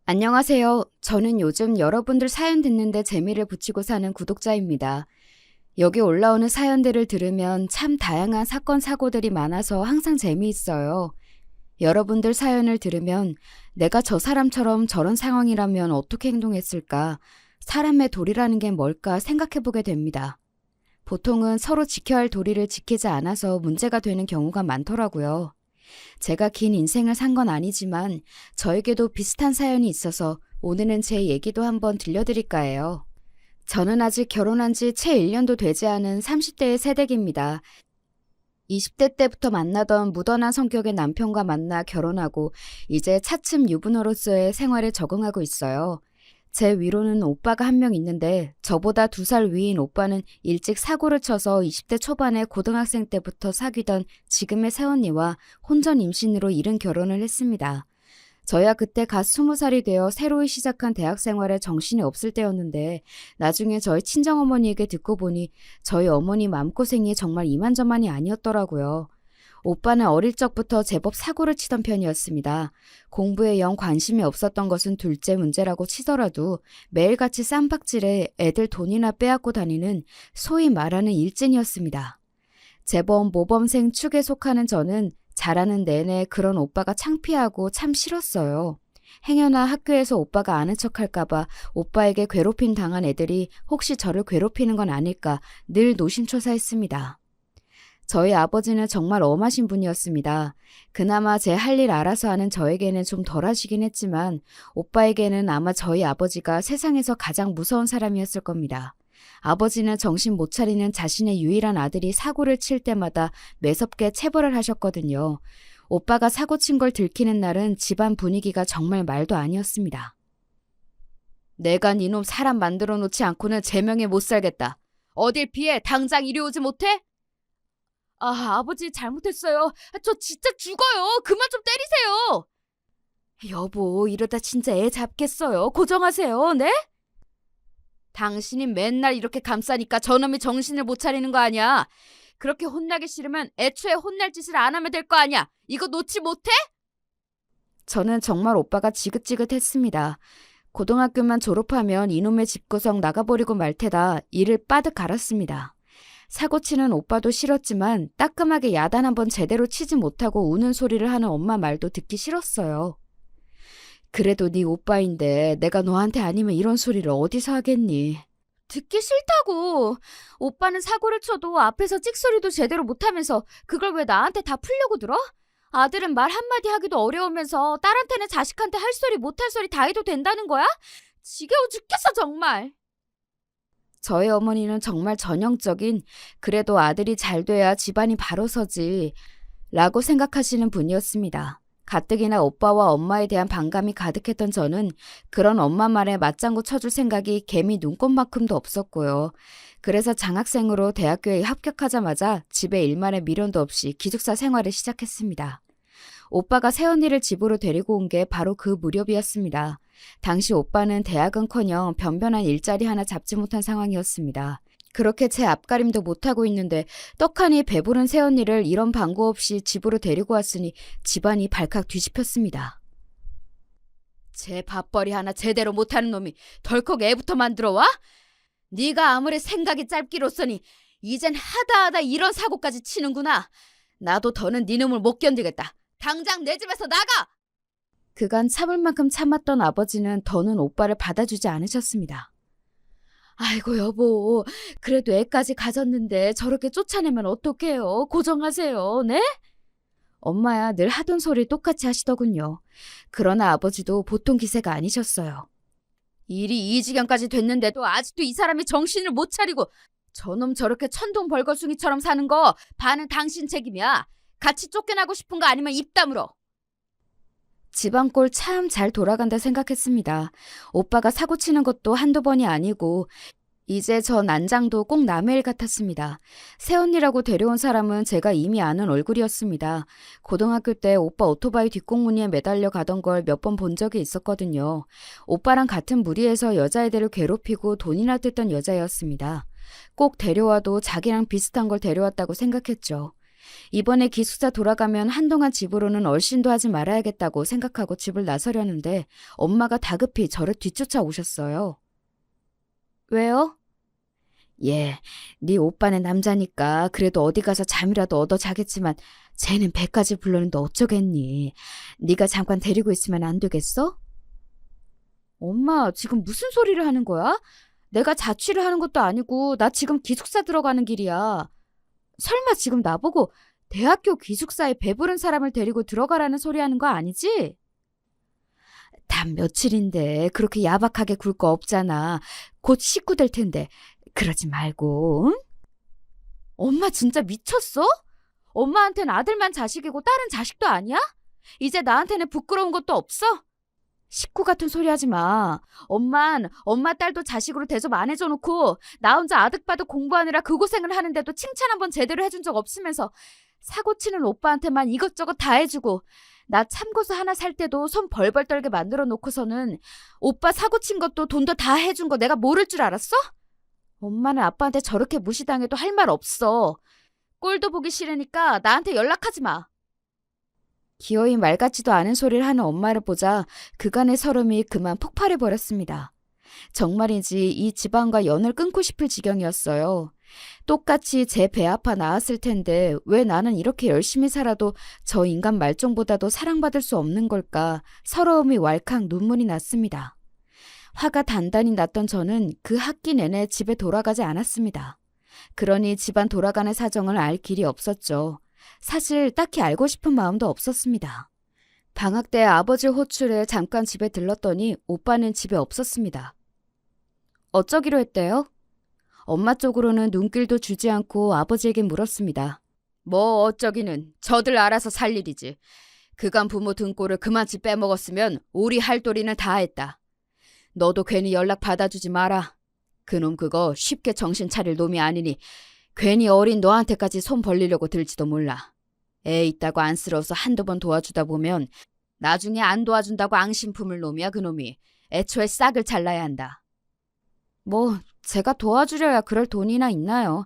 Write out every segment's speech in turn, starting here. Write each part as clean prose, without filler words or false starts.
안녕하세요. 저는 요즘 여러분들 사연 듣는데 재미를 붙이고 사는 구독자입니다. 여기 올라오는 사연들을 들으면 참 다양한 사건, 사고들이 많아서 항상 재미있어요. 여러분들 사연을 들으면 내가 저 사람처럼 저런 상황이라면 어떻게 행동했을까? 사람의 도리라는 게 뭘까 생각해보게 됩니다. 보통은 서로 지켜야 할 도리를 지키지 않아서 문제가 되는 경우가 많더라고요. 제가 긴 인생을 산 건 아니지만 저에게도 비슷한 사연이 있어서 오늘은 제 얘기도 한번 들려드릴까 해요. 저는 아직 결혼한 지 채 1년도 되지 않은 30대의 새댁입니다. 20대 때부터 만나던 무던한 성격의 남편과 만나 결혼하고 이제 차츰 유부녀로서의 생활에 적응하고 있어요. 제 위로는 오빠가 한 명 있는데 저보다 2살 위인 오빠는 일찍 사고를 쳐서 20대 초반에 고등학생 때부터 사귀던 지금의 새언니와 혼전 임신으로 이른 결혼을 했습니다. 저야 그때 갓 20살이 되어 새로이 시작한 대학 생활에 정신이 없을 때였는데 나중에 저희 친정어머니에게 듣고 보니 저희 어머니 마음고생이 정말 이만저만이 아니었더라고요. 오빠는 어릴 적부터 제법 사고를 치던 편이었습니다. 공부에 영 관심이 없었던 것은 둘째 문제라고 치더라도 매일같이 쌈박질에 애들 돈이나 빼앗고 다니는 소위 말하는 일진이었습니다. 재범 모범생 축에 속하는 저는 자라는 내내 그런 오빠가 창피하고 참 싫었어요. 행여나 학교에서 오빠가 아는 척할까봐 오빠에게 괴롭힘 당한 애들이 혹시 저를 괴롭히는 건 아닐까 늘 노심초사했습니다. 저희 아버지는 정말 엄하신 분이었습니다. 그나마 제 할 일 알아서 하는 저에게는 좀 덜하시긴 했지만 오빠에게는 아마 저희 아버지가 세상에서 가장 무서운 사람이었을 겁니다. 아버지는 정신 못 차리는 자신의 유일한 아들이 사고를 칠 때마다 매섭게 체벌을 하셨거든요. 오빠가 사고 친 걸 들키는 날은 집안 분위기가 정말 말도 아니었습니다. 내가 니놈 사람 만들어 놓지 않고는 제명에 못 살겠다. 어딜 피해 당장 이리 오지 못해? 아버지 잘못했어요. 저 진짜 죽어요. 그만 좀 때리세요. 여보, 이러다 진짜 애 잡겠어요. 고정하세요. 네? 당신이 맨날 이렇게 감싸니까 저놈이 정신을 못 차리는 거 아니야. 그렇게 혼나기 싫으면 애초에 혼날 짓을 안 하면 될 거 아니야. 이거 놓지 못해? 저는 정말 오빠가 지긋지긋했습니다. 고등학교만 졸업하면 이놈의 집구석 나가버리고 말 테다 이를 빠득 갈았습니다. 사고치는 오빠도 싫었지만 따끔하게 야단 한번 제대로 치지 못하고 우는 소리를 하는 엄마 말도 듣기 싫었어요. 그래도 네 오빠인데 내가 너한테 아니면 이런 소리를 어디서 하겠니? 듣기 싫다고. 오빠는 사고를 쳐도 앞에서 찍소리도 제대로 못하면서 그걸 왜 나한테 다 풀려고 들어? 아들은 말 한마디 하기도 어려우면서 딸한테는 자식한테 할 소리 못할 소리 다 해도 된다는 거야? 지겨워 죽겠어 정말. 저희 어머니는 정말 전형적인 그래도 아들이 잘 돼야 집안이 바로 서지 라고 생각하시는 분이었습니다. 가뜩이나 오빠와 엄마에 대한 반감이 가득했던 저는 그런 엄마 말에 맞장구 쳐줄 생각이 개미 눈꽃만큼도 없었고요. 그래서 장학생으로 대학교에 합격하자마자 집에 일말의 미련도 없이 기숙사 생활을 시작했습니다. 오빠가 새언니를 집으로 데리고 온 게 바로 그 무렵이었습니다. 당시 오빠는 대학은커녕 변변한 일자리 하나 잡지 못한 상황이었습니다. 그렇게 제 앞가림도 못하고 있는데 떡하니 배부른 새언니를 이런 방구 없이 집으로 데리고 왔으니 집안이 발칵 뒤집혔습니다. 제 밥벌이 하나 제대로 못하는 놈이 덜컥 애부터 만들어 와? 네가 아무리 생각이 짧기로서니 이젠 하다하다 이런 사고까지 치는구나. 나도 더는 네 놈을 못 견디겠다. 당장 내 집에서 나가! 그간 참을 만큼 참았던 아버지는 더는 오빠를 받아주지 않으셨습니다. 아이고 여보, 그래도 애까지 가졌는데 저렇게 쫓아내면 어떡해요. 고정하세요. 네? 엄마야 늘 하던 소리 똑같이 하시더군요. 그러나 아버지도 보통 기세가 아니셨어요. 일이 이 지경까지 됐는데도 아직도 이 사람이 정신을 못 차리고 저놈 저렇게 천둥 벌거숭이처럼 사는 거 반은 당신 책임이야. 같이 쫓겨나고 싶은 거 아니면 입 다물어. 집안꼴 참 잘 돌아간다 생각했습니다. 오빠가 사고치는 것도 한두 번이 아니고 이제 저 난장도 꼭 남의 일 같았습니다. 새언니라고 데려온 사람은 제가 이미 아는 얼굴이었습니다. 고등학교 때 오빠 오토바이 뒷공무니에 매달려 가던 걸 몇 번 본 적이 있었거든요. 오빠랑 같은 무리에서 여자애들을 괴롭히고 돈이나 뜯던 여자였습니다. 꼭 데려와도 자기랑 비슷한 걸 데려왔다고 생각했죠. 이번에 기숙사 돌아가면 한동안 집으로는 얼씬도 하지 말아야겠다고 생각하고 집을 나서려는데 엄마가 다급히 저를 뒤쫓아 오셨어요. 왜요? 예, 네 오빠는 남자니까 그래도 어디 가서 잠이라도 얻어 자겠지만 쟤는 배까지 불렀는데 어쩌겠니? 네가 잠깐 데리고 있으면 안 되겠어? 엄마, 지금 무슨 소리를 하는 거야? 내가 자취를 하는 것도 아니고 나 지금 기숙사 들어가는 길이야. 설마 지금 나보고 대학교 기숙사에 배부른 사람을 데리고 들어가라는 소리 하는 거 아니지? 단 며칠인데 그렇게 야박하게 굴 거 없잖아. 곧 식구 될 텐데. 그러지 말고, 응? 엄마 진짜 미쳤어? 엄마한텐 아들만 자식이고 딸은 자식도 아니야? 이제 나한테는 부끄러운 것도 없어? 식구 같은 소리 하지 마. 엄마 딸도 자식으로 대접 안 해줘놓고 나 혼자 아득바득 공부하느라 그 고생을 하는데도 칭찬 한번 제대로 해준 적 없으면서 사고 치는 오빠한테만 이것저것 다 해주고 나 참고서 하나 살 때도 손 벌벌 떨게 만들어 놓고서는 오빠 사고 친 것도 돈도 다 해준 거 내가 모를 줄 알았어? 엄마는 아빠한테 저렇게 무시당해도 할 말 없어. 꼴도 보기 싫으니까 나한테 연락하지 마. 기어이 말 같지도 않은 소리를 하는 엄마를 보자 그간의 서름이 그만 폭발해버렸습니다. 정말이지 이 집안과 연을 끊고 싶을 지경이었어요. 똑같이 제 배 아파 나았을 텐데 왜 나는 이렇게 열심히 살아도 저 인간 말종보다도 사랑받을 수 없는 걸까 서러움이 왈칵 눈물이 났습니다. 화가 단단히 났던 저는 그 학기 내내 집에 돌아가지 않았습니다. 그러니 집안 돌아가는 사정을 알 길이 없었죠. 사실 딱히 알고 싶은 마음도 없었습니다. 방학 때 아버지 호출에 잠깐 집에 들렀더니 오빠는 집에 없었습니다. 어쩌기로 했대요? 엄마 쪽으로는 눈길도 주지 않고 아버지에게 물었습니다. 뭐 어쩌기는 저들 알아서 살 일이지. 그간 부모 등골을 그만치 빼먹었으면 우리 할도리는 다 했다. 너도 괜히 연락 받아주지 마라. 그놈 그거 쉽게 정신 차릴 놈이 아니니 괜히 어린 너한테까지 손 벌리려고 들지도 몰라. 애 있다고 안쓰러워서 한두 번 도와주다 보면 나중에 안 도와준다고 앙심 품을 놈이야 그놈이. 애초에 싹을 잘라야 한다. 뭐 제가 도와주려야 그럴 돈이나 있나요?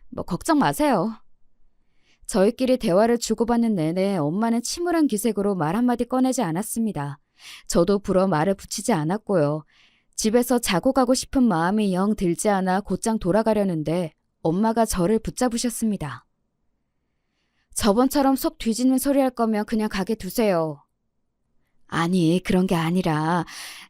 뭐 걱정 마세요. 저희끼리 대화를 주고받는 내내 엄마는 침울한 기색으로 말 한마디 꺼내지 않았습니다. 저도 불어 말을 붙이지 않았고요. 집에서 자고 가고 싶은 마음이 영 들지 않아 곧장 돌아가려는데 엄마가 저를 붙잡으셨습니다. 저번처럼 속 뒤집는 소리 할 거면 그냥 가게 두세요. 아니, 그런 게 아니라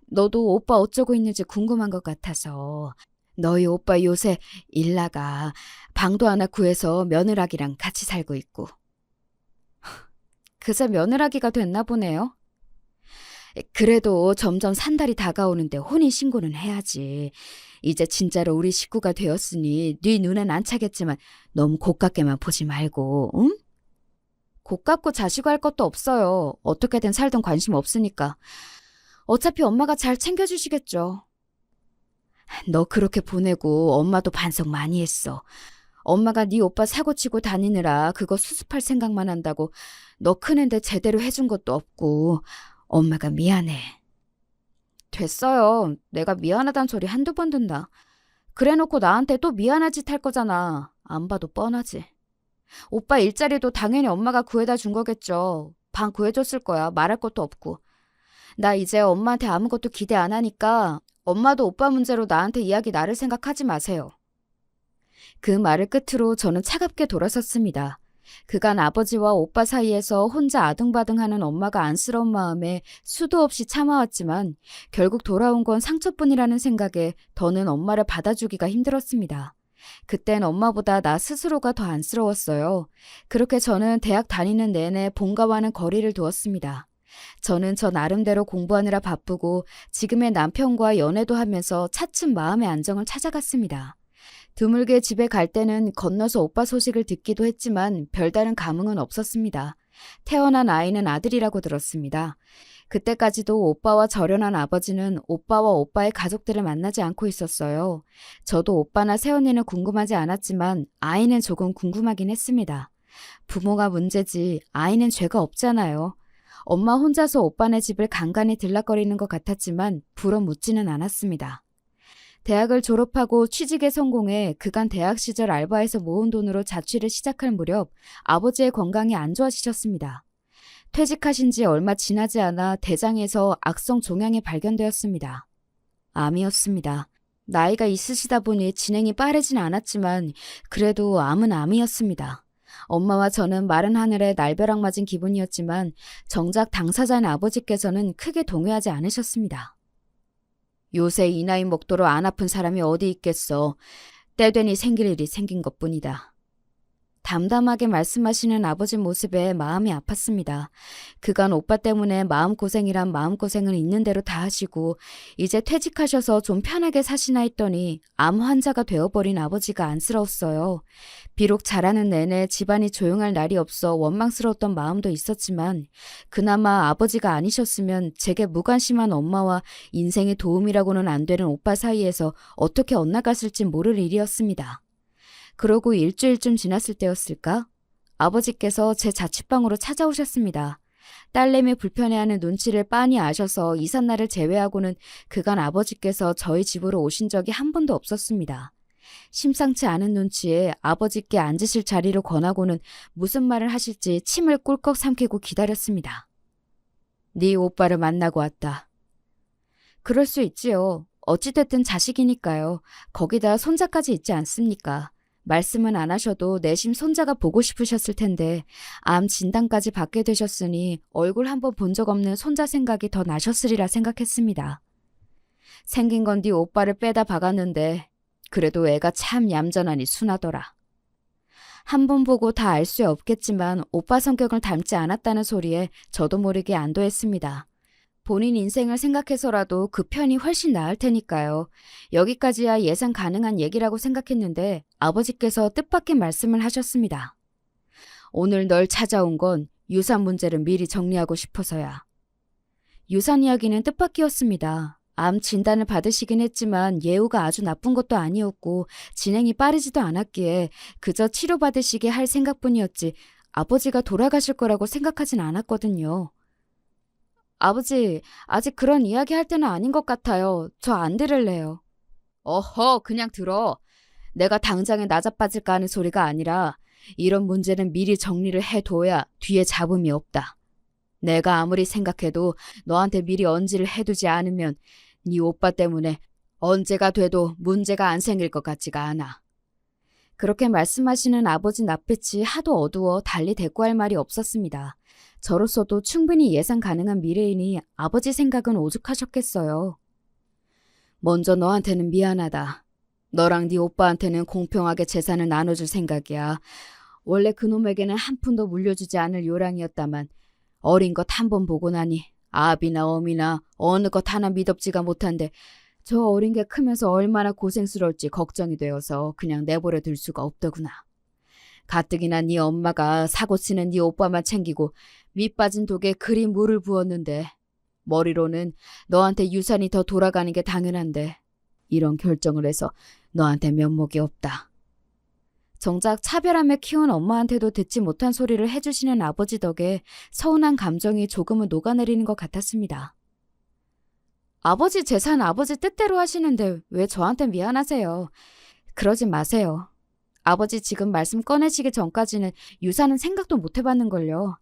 너도 오빠 어쩌고 있는지 궁금한 것 같아서. 너희 오빠 요새 일 나가 방도 하나 구해서 며느라기랑 같이 살고 있고. 그새 며느라기가 됐나 보네요. 그래도 점점 산달이 다가오는데 혼인신고는 해야지. 이제 진짜로 우리 식구가 되었으니 네 눈엔 안 차겠지만 너무 고깝게만 보지 말고, 응? 고깝고 자시고 할 것도 없어요. 어떻게든 살던 관심 없으니까. 어차피 엄마가 잘 챙겨주시겠죠. 너 그렇게 보내고 엄마도 반성 많이 했어. 엄마가 네 오빠 사고치고 다니느라 그거 수습할 생각만 한다고 너 크는데 제대로 해준 것도 없고 엄마가 미안해. 됐어요. 내가 미안하단 소리 한두 번 듣나. 그래놓고 나한테 또 미안한 짓 할 거잖아. 안 봐도 뻔하지. 오빠 일자리도 당연히 엄마가 구해다 준 거겠죠. 방 구해줬을 거야. 말할 것도 없고. 나 이제 엄마한테 아무것도 기대 안 하니까 엄마도 오빠 문제로 나한테 이야기 나를 생각하지 마세요. 그 말을 끝으로 저는 차갑게 돌아섰습니다. 그간 아버지와 오빠 사이에서 혼자 아등바등하는 엄마가 안쓰러운 마음에 수도 없이 참아왔지만 결국 돌아온 건 상처뿐이라는 생각에 더는 엄마를 받아주기가 힘들었습니다. 그땐 엄마보다 나 스스로가 더 안쓰러웠어요. 그렇게 저는 대학 다니는 내내 본가와는 거리를 두었습니다. 저는 저 나름대로 공부하느라 바쁘고 지금의 남편과 연애도 하면서 차츰 마음의 안정을 찾아갔습니다. 드물게 집에 갈 때는 건너서 오빠 소식을 듣기도 했지만 별다른 감흥은 없었습니다. 태어난 아이는 아들이라고 들었습니다. 그때까지도 오빠와 절연한 아버지는 오빠와 오빠의 가족들을 만나지 않고 있었어요. 저도 오빠나 새언니는 궁금하지 않았지만 아이는 조금 궁금하긴 했습니다. 부모가 문제지 아이는 죄가 없잖아요. 엄마 혼자서 오빠네 집을 간간히 들락거리는 것 같았지만 불어 묻지는 않았습니다. 대학을 졸업하고 취직에 성공해 그간 대학 시절 알바에서 모은 돈으로 자취를 시작할 무렵 아버지의 건강이 안 좋아지셨습니다. 퇴직하신 지 얼마 지나지 않아 대장에서 악성 종양이 발견되었습니다. 암이었습니다. 나이가 있으시다 보니 진행이 빠르진 않았지만 그래도 암은 암이었습니다. 엄마와 저는 마른 하늘에 날벼락 맞은 기분이었지만 정작 당사자인 아버지께서는 크게 동요하지 않으셨습니다. 요새 이 나이 먹도록 안 아픈 사람이 어디 있겠어. 때되니 생길 일이 생긴 것뿐이다. 담담하게 말씀하시는 아버지 모습에 마음이 아팠습니다. 그간 오빠 때문에 마음고생이란 마음고생은 있는 대로 다 하시고 이제 퇴직하셔서 좀 편하게 사시나 했더니 암 환자가 되어버린 아버지가 안쓰러웠어요. 비록 자라는 내내 집안이 조용할 날이 없어 원망스러웠던 마음도 있었지만 그나마 아버지가 아니셨으면 제게 무관심한 엄마와 인생의 도움이라고는 안 되는 오빠 사이에서 어떻게 엇나갔을지 모를 일이었습니다. 그러고 일주일쯤 지났을 때였을까? 아버지께서 제 자취방으로 찾아오셨습니다. 딸내미 불편해하는 눈치를 빤히 아셔서 이삿날을 제외하고는 그간 아버지께서 저희 집으로 오신 적이 한 번도 없었습니다. 심상치 않은 눈치에 아버지께 앉으실 자리로 권하고는 무슨 말을 하실지 침을 꿀꺽 삼키고 기다렸습니다. 네 오빠를 만나고 왔다. 그럴 수 있지요. 어찌됐든 자식이니까요. 거기다 손자까지 있지 않습니까? 말씀은 안 하셔도 내심 손자가 보고 싶으셨을 텐데 암 진단까지 받게 되셨으니 얼굴 한번 본 적 없는 손자 생각이 더 나셨으리라 생각했습니다. 생긴 건 네 오빠를 빼다 박았는데 그래도 애가 참 얌전하니 순하더라. 한 번 보고 다 알 수 없겠지만 오빠 성격을 닮지 않았다는 소리에 저도 모르게 안도했습니다. 본인 인생을 생각해서라도 그 편이 훨씬 나을 테니까요. 여기까지야 예상 가능한 얘기라고 생각했는데 아버지께서 뜻밖의 말씀을 하셨습니다. 오늘 널 찾아온 건 유산 문제를 미리 정리하고 싶어서야. 유산 이야기는 뜻밖이었습니다. 암 진단을 받으시긴 했지만 예후가 아주 나쁜 것도 아니었고 진행이 빠르지도 않았기에 그저 치료받으시게 할 생각뿐이었지 아버지가 돌아가실 거라고 생각하진 않았거든요. 아버지, 아직 그런 이야기 할 때는 아닌 것 같아요. 저 안 들을래요. 어허, 그냥 들어. 내가 당장에 나자빠질까 하는 소리가 아니라 이런 문제는 미리 정리를 해둬야 뒤에 잡음이 없다. 내가 아무리 생각해도 너한테 미리 언지를 해두지 않으면 네 오빠 때문에 언제가 돼도 문제가 안 생길 것 같지가 않아. 그렇게 말씀하시는 아버지 낯빛이 하도 어두워 달리 대꾸할 말이 없었습니다. 저로서도 충분히 예상 가능한 미래이니 아버지 생각은 오죽하셨겠어요. 먼저 너한테는 미안하다. 너랑 네 오빠한테는 공평하게 재산을 나눠줄 생각이야. 원래 그놈에게는 한 푼도 물려주지 않을 요량이었다만 어린 것 한 번 보고 나니 아비나 어미나 어느 것 하나 미덥지가 못한데 저 어린 게 크면서 얼마나 고생스러울지 걱정이 되어서 그냥 내버려 둘 수가 없더구나. 가뜩이나 네 엄마가 사고치는 네 오빠만 챙기고 밑빠진 독에 그리 물을 부었는데 머리로는 너한테 유산이 더 돌아가는 게 당연한데 이런 결정을 해서 너한테 면목이 없다. 정작 차별하며 키운 엄마한테도 듣지 못한 소리를 해주시는 아버지 덕에 서운한 감정이 조금은 녹아내리는 것 같았습니다. 아버지 재산 아버지 뜻대로 하시는데 왜 저한테 미안하세요? 그러지 마세요. 아버지 지금 말씀 꺼내시기 전까지는 유산은 생각도 못 해봤는걸요.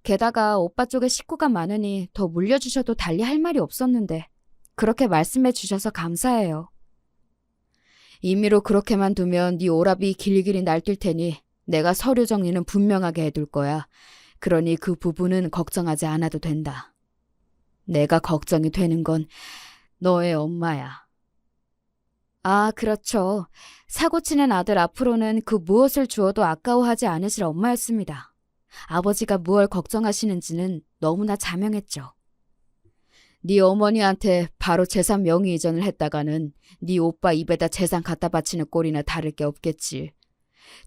게다가 오빠 쪽에 식구가 많으니 더 물려주셔도 달리 할 말이 없었는데 그렇게 말씀해 주셔서 감사해요. 임의로 그렇게만 두면 네 오라비 길길이 날뛸 테니 내가 서류 정리는 분명하게 해둘 거야. 그러니 그 부분은 걱정하지 않아도 된다. 내가 걱정이 되는 건 너의 엄마야. 아, 그렇죠. 사고치는 아들 앞으로는 그 무엇을 주어도 아까워하지 않으실 엄마였습니다. 아버지가 무얼 걱정하시는지는 너무나 자명했죠. 네 어머니한테 바로 재산 명의 이전을 했다가는 네 오빠 입에다 재산 갖다 바치는 꼴이나 다를 게 없겠지.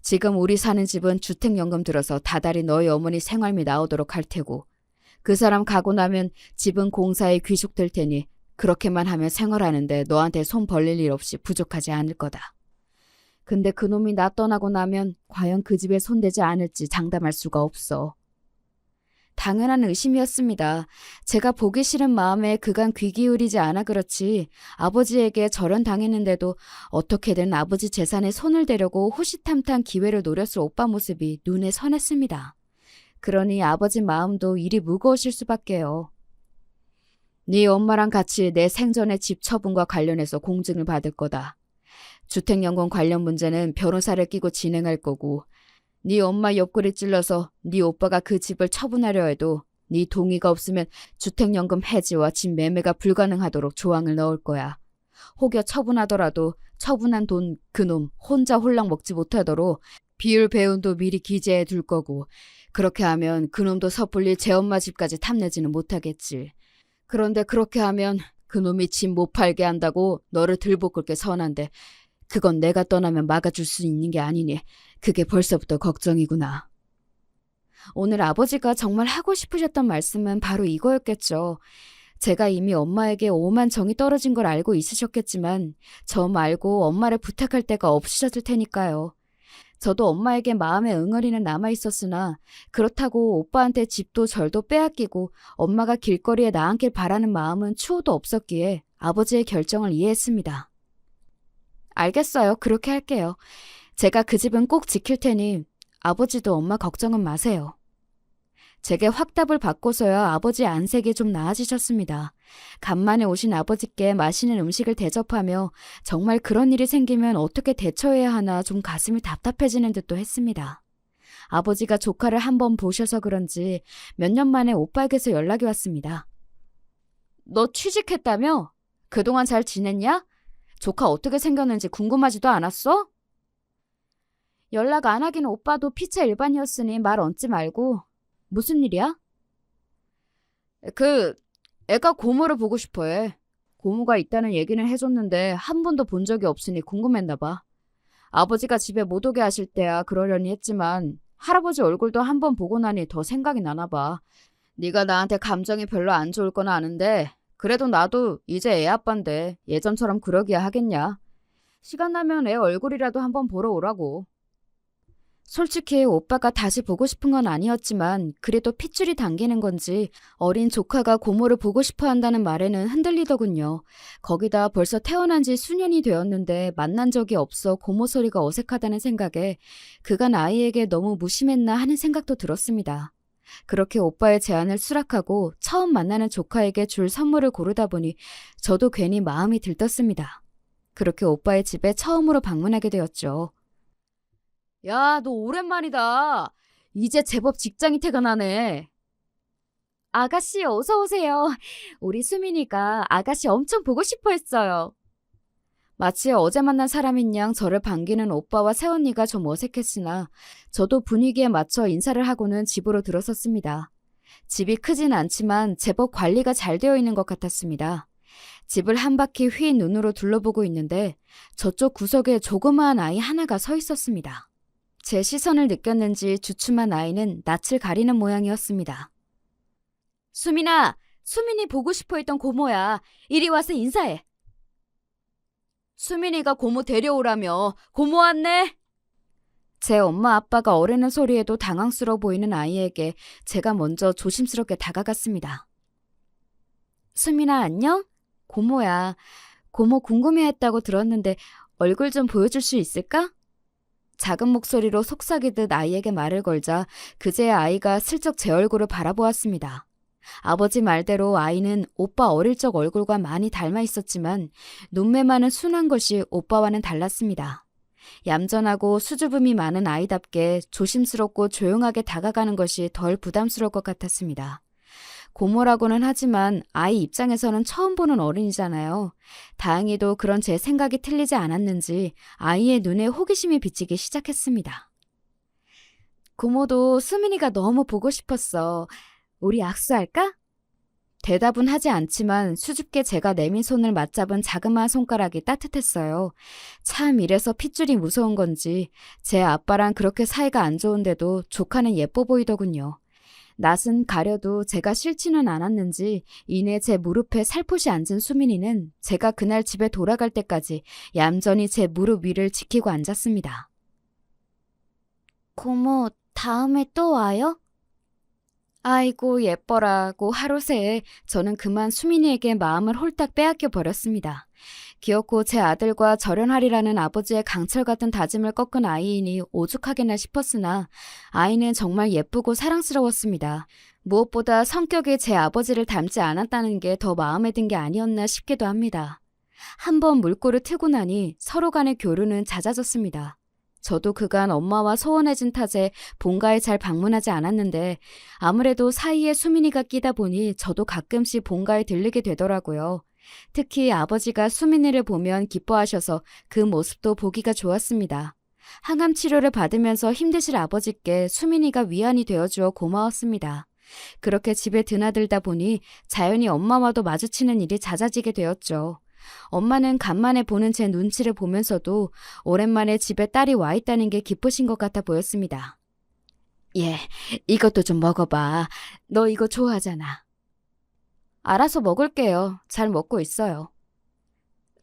지금 우리 사는 집은 주택연금 들어서 다달이 너희 어머니 생활비 나오도록 할 테고 그 사람 가고 나면 집은 공사에 귀속될 테니 그렇게만 하면 생활하는데 너한테 손 벌릴 일 없이 부족하지 않을 거다. 근데 그놈이 나 떠나고 나면 과연 그 집에 손대지 않을지 장담할 수가 없어. 당연한 의심이었습니다. 제가 보기 싫은 마음에 그간 귀 기울이지 않아 그렇지 아버지에게 절연당했는데도 어떻게든 아버지 재산에 손을 대려고 호시탐탐 기회를 노렸을 오빠 모습이 눈에 선했습니다. 그러니 아버지 마음도 일이 무거우실 수밖에요. 네 엄마랑 같이 내 생전의 집 처분과 관련해서 공증을 받을 거다. 주택연금 관련 문제는 변호사를 끼고 진행할 거고 네 엄마 옆구리 찔러서 네 오빠가 그 집을 처분하려 해도 네 동의가 없으면 주택연금 해지와 집 매매가 불가능하도록 조항을 넣을 거야. 혹여 처분하더라도 처분한 돈 그놈 혼자 홀랑 먹지 못하도록 비율 배운도 미리 기재해 둘 거고 그렇게 하면 그놈도 섣불리 제 엄마 집까지 탐내지는 못하겠지. 그런데 그렇게 하면 그놈이 집 못 팔게 한다고 너를 들볶을 게 선한데 그건 내가 떠나면 막아줄 수 있는 게 아니니 그게 벌써부터 걱정이구나. 오늘 아버지가 정말 하고 싶으셨던 말씀은 바로 이거였겠죠. 제가 이미 엄마에게 오만 정이 떨어진 걸 알고 있으셨겠지만 저 말고 엄마를 부탁할 데가 없으셨을 테니까요. 저도 엄마에게 마음의 응어리는 남아있었으나 그렇다고 오빠한테 집도 절도 빼앗기고 엄마가 길거리에 나앉길 바라는 마음은 추호도 없었기에 아버지의 결정을 이해했습니다. 알겠어요. 그렇게 할게요. 제가 그 집은 꼭 지킬 테니 아버지도 엄마 걱정은 마세요. 제게 확답을 받고서야 아버지 안색이 좀 나아지셨습니다. 간만에 오신 아버지께 맛있는 음식을 대접하며 정말 그런 일이 생기면 어떻게 대처해야 하나 좀 가슴이 답답해지는 듯도 했습니다. 아버지가 조카를 한번 보셔서 그런지 몇 년 만에 오빠에게서 연락이 왔습니다. 너 취직했다며? 그동안 잘 지냈냐? 조카 어떻게 생겼는지 궁금하지도 않았어? 연락 안 하긴 오빠도 피차 일반이었으니 말 얹지 말고. 무슨 일이야? 애가 고모를 보고 싶어해. 고모가 있다는 얘기는 해줬는데 한 번도 본 적이 없으니 궁금했나 봐. 아버지가 집에 못 오게 하실 때야 그러려니 했지만 할아버지 얼굴도 한 번 보고 나니 더 생각이 나나 봐. 네가 나한테 감정이 별로 안 좋을 건 아는데 그래도 나도 이제 애 아빠인데 예전처럼 그러기야 하겠냐. 시간 나면 애 얼굴이라도 한번 보러 오라고. 솔직히 오빠가 다시 보고 싶은 건 아니었지만 그래도 핏줄이 당기는 건지 어린 조카가 고모를 보고 싶어 한다는 말에는 흔들리더군요. 거기다 벌써 태어난 지 수년이 되었는데 만난 적이 없어 고모 소리가 어색하다는 생각에 그간 아이에게 너무 무심했나 하는 생각도 들었습니다. 그렇게 오빠의 제안을 수락하고 처음 만나는 조카에게 줄 선물을 고르다 보니 저도 괜히 마음이 들떴습니다. 그렇게 오빠의 집에 처음으로 방문하게 되었죠. 야, 너 오랜만이다. 이제 제법 직장이 퇴근하네. 아가씨 어서 오세요. 우리 수민이가 아가씨 엄청 보고 싶어 했어요. 마치 어제 만난 사람인 양 저를 반기는 오빠와 새언니가 좀 어색했으나 저도 분위기에 맞춰 인사를 하고는 집으로 들어섰습니다. 집이 크진 않지만 제법 관리가 잘 되어 있는 것 같았습니다. 집을 한 바퀴 휘 눈으로 둘러보고 있는데 저쪽 구석에 조그마한 아이 하나가 서 있었습니다. 제 시선을 느꼈는지 주춤한 아이는 낯을 가리는 모양이었습니다. 수민아, 수민이 보고 싶어 했던 고모야. 이리 와서 인사해. 수민이가 고모 데려오라며. 고모 왔네. 제 엄마 아빠가 어르는 소리에도 당황스러워 보이는 아이에게 제가 먼저 조심스럽게 다가갔습니다. 수민아 안녕? 고모야. 고모 궁금해했다고 들었는데 얼굴 좀 보여줄 수 있을까? 작은 목소리로 속삭이듯 아이에게 말을 걸자 그제야 아이가 슬쩍 제 얼굴을 바라보았습니다. 아버지 말대로 아이는 오빠 어릴 적 얼굴과 많이 닮아 있었지만 눈매만은 순한 것이 오빠와는 달랐습니다. 얌전하고 수줍음이 많은 아이답게 조심스럽고 조용하게 다가가는 것이 덜 부담스러울 것 같았습니다. 고모라고는 하지만 아이 입장에서는 처음 보는 어른이잖아요. 다행히도 그런 제 생각이 틀리지 않았는지 아이의 눈에 호기심이 비치기 시작했습니다. 고모도 수민이가 너무 보고 싶었어. 우리 악수할까? 대답은 하지 않지만 수줍게 제가 내민 손을 맞잡은 자그마한 손가락이 따뜻했어요. 참 이래서 핏줄이 무서운 건지 제 아빠랑 그렇게 사이가 안 좋은데도 조카는 예뻐 보이더군요. 낯은 가려도 제가 싫지는 않았는지 이내 제 무릎에 살포시 앉은 수민이는 제가 그날 집에 돌아갈 때까지 얌전히 제 무릎 위를 지키고 앉았습니다. 고모, 다음에 또 와요? 아이고 예뻐라고 하루 새에 저는 그만 수민이에게 마음을 홀딱 빼앗겨 버렸습니다. 기어코 제 아들과 절연하리라는 아버지의 강철 같은 다짐을 꺾은 아이이니 오죽하게나 싶었으나 아이는 정말 예쁘고 사랑스러웠습니다. 무엇보다 성격이 제 아버지를 닮지 않았다는 게 더 마음에 든 게 아니었나 싶기도 합니다. 한번 물꼬를 트고 나니 서로 간의 교류는 잦아졌습니다. 저도 그간 엄마와 소원해진 탓에 본가에 잘 방문하지 않았는데 아무래도 사이에 수민이가 끼다 보니 저도 가끔씩 본가에 들르게 되더라고요. 특히 아버지가 수민이를 보면 기뻐하셔서 그 모습도 보기가 좋았습니다. 항암 치료를 받으면서 힘드실 아버지께 수민이가 위안이 되어주어 고마웠습니다. 그렇게 집에 드나들다 보니 자연히 엄마와도 마주치는 일이 잦아지게 되었죠. 엄마는 간만에 보는 제 눈치를 보면서도 오랜만에 집에 딸이 와 있다는 게 기쁘신 것 같아 보였습니다. 예, 이것도 좀 먹어봐. 너 이거 좋아하잖아. 알아서 먹을게요. 잘 먹고 있어요.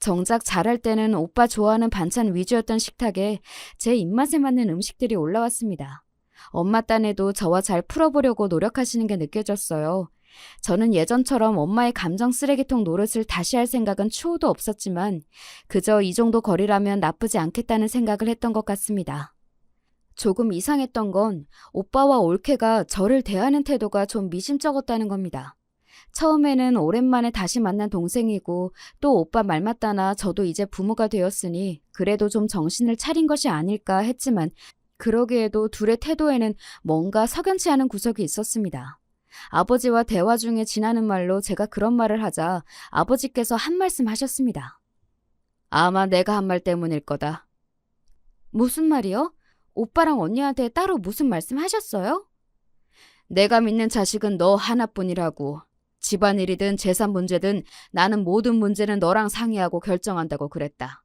정작 잘할 때는 오빠 좋아하는 반찬 위주였던 식탁에 제 입맛에 맞는 음식들이 올라왔습니다. 엄마 딴에도 저와 잘 풀어보려고 노력하시는 게 느껴졌어요. 저는 예전처럼 엄마의 감정 쓰레기통 노릇을 다시 할 생각은 추호도 없었지만 그저 이 정도 거리라면 나쁘지 않겠다는 생각을 했던 것 같습니다. 조금 이상했던 건 오빠와 올케가 저를 대하는 태도가 좀 미심쩍었다는 겁니다. 처음에는 오랜만에 다시 만난 동생이고 또 오빠 말 맞다나 저도 이제 부모가 되었으니 그래도 좀 정신을 차린 것이 아닐까 했지만 그러기에도 둘의 태도에는 뭔가 석연치 않은 구석이 있었습니다. 아버지와 대화 중에 지나는 말로 제가 그런 말을 하자 아버지께서 한 말씀 하셨습니다. 아마 내가 한 말 때문일 거다. 무슨 말이요? 오빠랑 언니한테 따로 무슨 말씀 하셨어요? 내가 믿는 자식은 너 하나뿐이라고. 집안일이든 재산 문제든 나는 모든 문제는 너랑 상의하고 결정한다고 그랬다.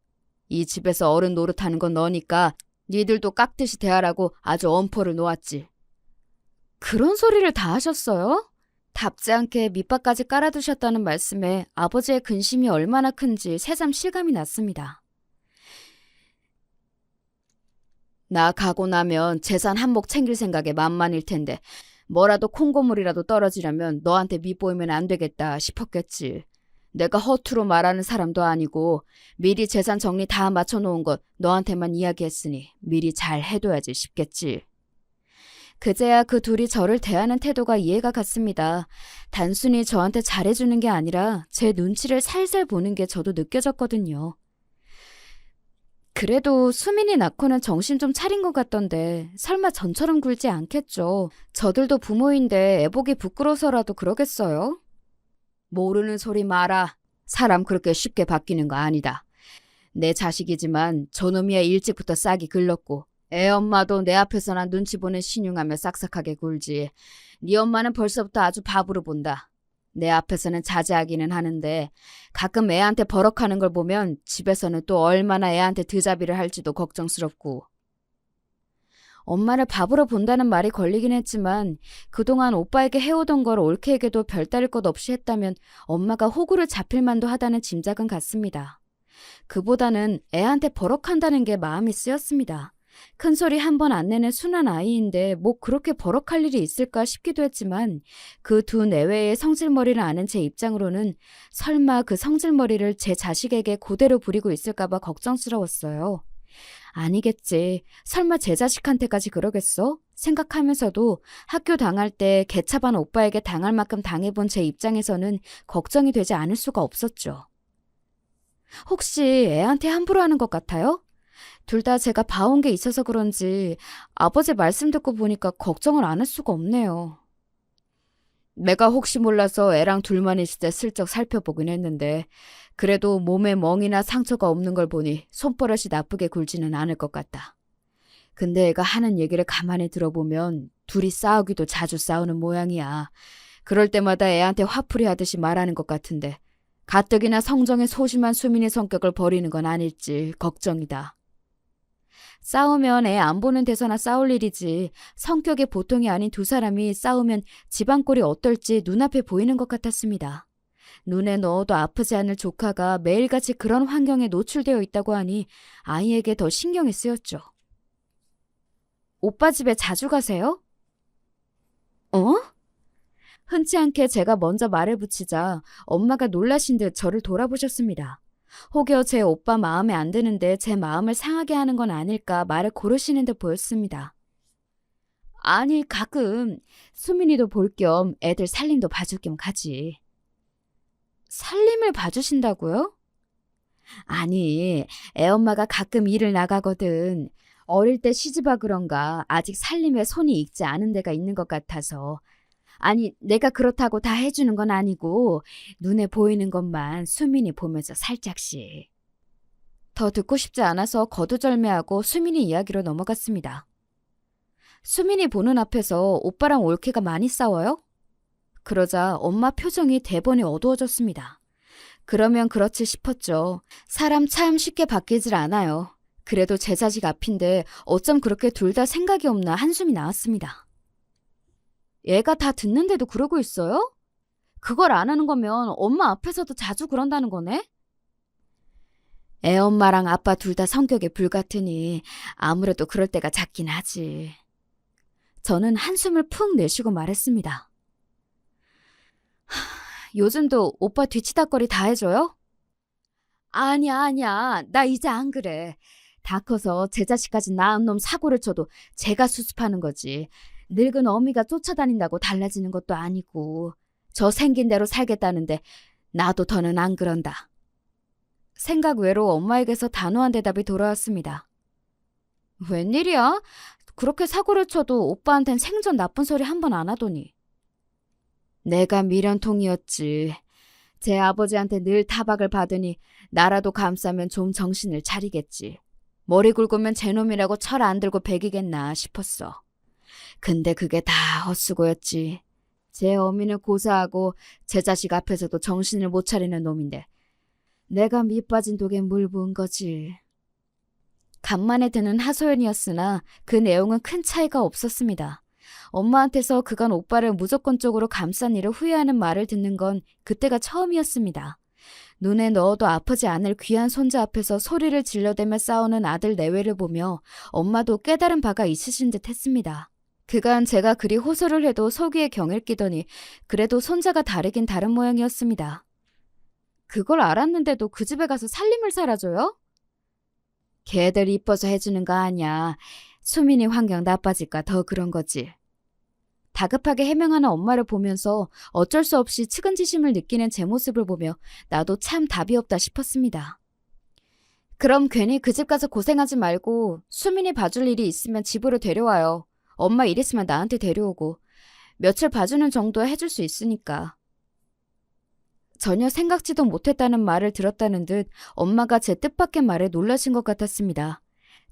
이 집에서 어른 노릇하는 건 너니까 니들도 깍듯이 대하라고 아주 엄포를 놓았지. 그런 소리를 다 하셨어요? 답지 않게 밑밥까지 깔아두셨다는 말씀에 아버지의 근심이 얼마나 큰지 새삼 실감이 났습니다. 나 가고 나면 재산 한몫 챙길 생각에 만만일 텐데 뭐라도 콩고물이라도 떨어지려면 너한테 밑보이면 안 되겠다 싶었겠지. 내가 허투루 말하는 사람도 아니고 미리 재산 정리 다 맞춰놓은 것 너한테만 이야기했으니 미리 잘 해둬야지 싶겠지. 그제야 그 둘이 저를 대하는 태도가 이해가 갔습니다. 단순히 저한테 잘해주는 게 아니라 제 눈치를 살살 보는 게 저도 느껴졌거든요. 그래도 수민이 낳고는 정신 좀 차린 것 같던데 설마 전처럼 굴지 않겠죠. 저들도 부모인데 애보기 부끄러워서라도 그러겠어요? 모르는 소리 마라. 사람 그렇게 쉽게 바뀌는 거 아니다. 내 자식이지만 저놈이야 일찍부터 싹이 글렀고 애 엄마도 내 앞에서나 눈치 보는 신용하며 싹싹하게 굴지. 네 엄마는 벌써부터 아주 바보로 본다. 내 앞에서는 자제하기는 하는데 가끔 애한테 버럭하는 걸 보면 집에서는 또 얼마나 애한테 드자비를 할지도 걱정스럽고. 엄마를 바보로 본다는 말이 걸리긴 했지만 그동안 오빠에게 해오던 걸 올케에게도 별다를 것 없이 했다면 엄마가 호구를 잡힐 만도 하다는 짐작은 갔습니다. 그보다는 애한테 버럭한다는 게 마음이 쓰였습니다. 큰소리 한 번 안 내는 순한 아이인데 뭐 그렇게 버럭할 일이 있을까 싶기도 했지만 그 두 내외의 성질머리를 아는 제 입장으로는 설마 그 성질머리를 제 자식에게 그대로 부리고 있을까 봐 걱정스러웠어요. 아니겠지. 설마 제 자식한테까지 그러겠어? 생각하면서도 학교 당할 때 개차반 오빠에게 당할 만큼 당해본 제 입장에서는 걱정이 되지 않을 수가 없었죠. 혹시 애한테 함부로 하는 것 같아요? 둘 다 제가 봐온 게 있어서 그런지 아버지 말씀 듣고 보니까 걱정을 안 할 수가 없네요. 내가 혹시 몰라서 애랑 둘만 있을 때 슬쩍 살펴보긴 했는데 그래도 몸에 멍이나 상처가 없는 걸 보니 손버릇이 나쁘게 굴지는 않을 것 같다. 근데 애가 하는 얘기를 가만히 들어보면 둘이 싸우기도 자주 싸우는 모양이야. 그럴 때마다 애한테 화풀이 하듯이 말하는 것 같은데 가뜩이나 성정에 소심한 수민의 성격을 버리는 건 아닐지 걱정이다. 싸우면 애 안 보는 데서나 싸울 일이지 성격이 보통이 아닌 두 사람이 싸우면 집안 꼴이 어떨지 눈앞에 보이는 것 같았습니다. 눈에 넣어도 아프지 않을 조카가 매일같이 그런 환경에 노출되어 있다고 하니 아이에게 더 신경이 쓰였죠. 오빠 집에 자주 가세요? 어? 흔치 않게 제가 먼저 말을 붙이자 엄마가 놀라신 듯 저를 돌아보셨습니다. 혹여 제 오빠 마음에 안 드는데 제 마음을 상하게 하는 건 아닐까 말을 고르시는 듯 보였습니다. 아니, 가끔 수민이도 볼 겸 애들 살림도 봐줄 겸 가지. 살림을 봐주신다고요? 아니, 애엄마가 가끔 일을 나가거든. 어릴 때 시집와 그런가 아직 살림에 손이 익지 않은 데가 있는 것 같아서. 아니, 내가 그렇다고 다 해주는 건 아니고 눈에 보이는 것만 수민이 보면서 살짝씩. 더 듣고 싶지 않아서 거두절미하고 수민이 이야기로 넘어갔습니다. 수민이 보는 앞에서 오빠랑 올케가 많이 싸워요? 그러자 엄마 표정이 대번에 어두워졌습니다. 그러면 그렇지 싶었죠. 사람 참 쉽게 바뀌질 않아요. 그래도 제 자식 앞인데 어쩜 그렇게 둘 다 생각이 없나 한숨이 나왔습니다. 얘가 다 듣는데도 그러고 있어요? 그걸 안 하는 거면 엄마 앞에서도 자주 그런다는 거네? 애엄마랑 아빠 둘 다 성격이 불같으니 아무래도 그럴 때가 잦긴 하지. 저는 한숨을 푹 내쉬고 말했습니다. 요즘도 오빠 뒤치다거리 다 해줘요? 아니야. 나 이제 안 그래. 다 커서 제 자식까지 낳은 놈 사고를 쳐도 제가 수습하는 거지. 늙은 어미가 쫓아다닌다고 달라지는 것도 아니고. 저 생긴 대로 살겠다는데 나도 더는 안 그런다. 생각 외로 엄마에게서 단호한 대답이 돌아왔습니다. 웬일이야? 그렇게 사고를 쳐도 오빠한텐 생전 나쁜 소리 한 번 안 하더니. 내가 미련통이었지. 제 아버지한테 늘 타박을 받으니 나라도 감싸면 좀 정신을 차리겠지. 머리 굵으면 제 놈이라고 철 안 들고 배기겠나 싶었어. 근데 그게 다 헛수고였지. 제 어미는 고사하고 제 자식 앞에서도 정신을 못 차리는 놈인데 내가 밑빠진 독에 물 부은 거지. 간만에 드는 하소연이었으나 그 내용은 큰 차이가 없었습니다. 엄마한테서 그간 오빠를 무조건적으로 감싼 일을 후회하는 말을 듣는 건 그때가 처음이었습니다. 눈에 넣어도 아프지 않을 귀한 손자 앞에서 소리를 질러대며 싸우는 아들 내외를 보며 엄마도 깨달은 바가 있으신 듯 했습니다. 그간 제가 그리 호소를 해도 속이에 경을 끼더니 그래도 손자가 다르긴 다른 모양이었습니다. 그걸 알았는데도 그 집에 가서 살림을 살아줘요? 걔들 이뻐서 해주는 거 아니야. 수민이 환경 나빠질까 더 그런 거지. 다급하게 해명하는 엄마를 보면서 어쩔 수 없이 측은지심을 느끼는 제 모습을 보며 나도 참 답이 없다 싶었습니다. 그럼 괜히 그 집 가서 고생하지 말고 수민이 봐줄 일이 있으면 집으로 데려와요. 엄마 일 있으면 나한테 데려오고 며칠 봐주는 정도 해줄 수 있으니까. 전혀 생각지도 못했다는 말을 들었다는 듯 엄마가 제 뜻밖의 말에 놀라신 것 같았습니다.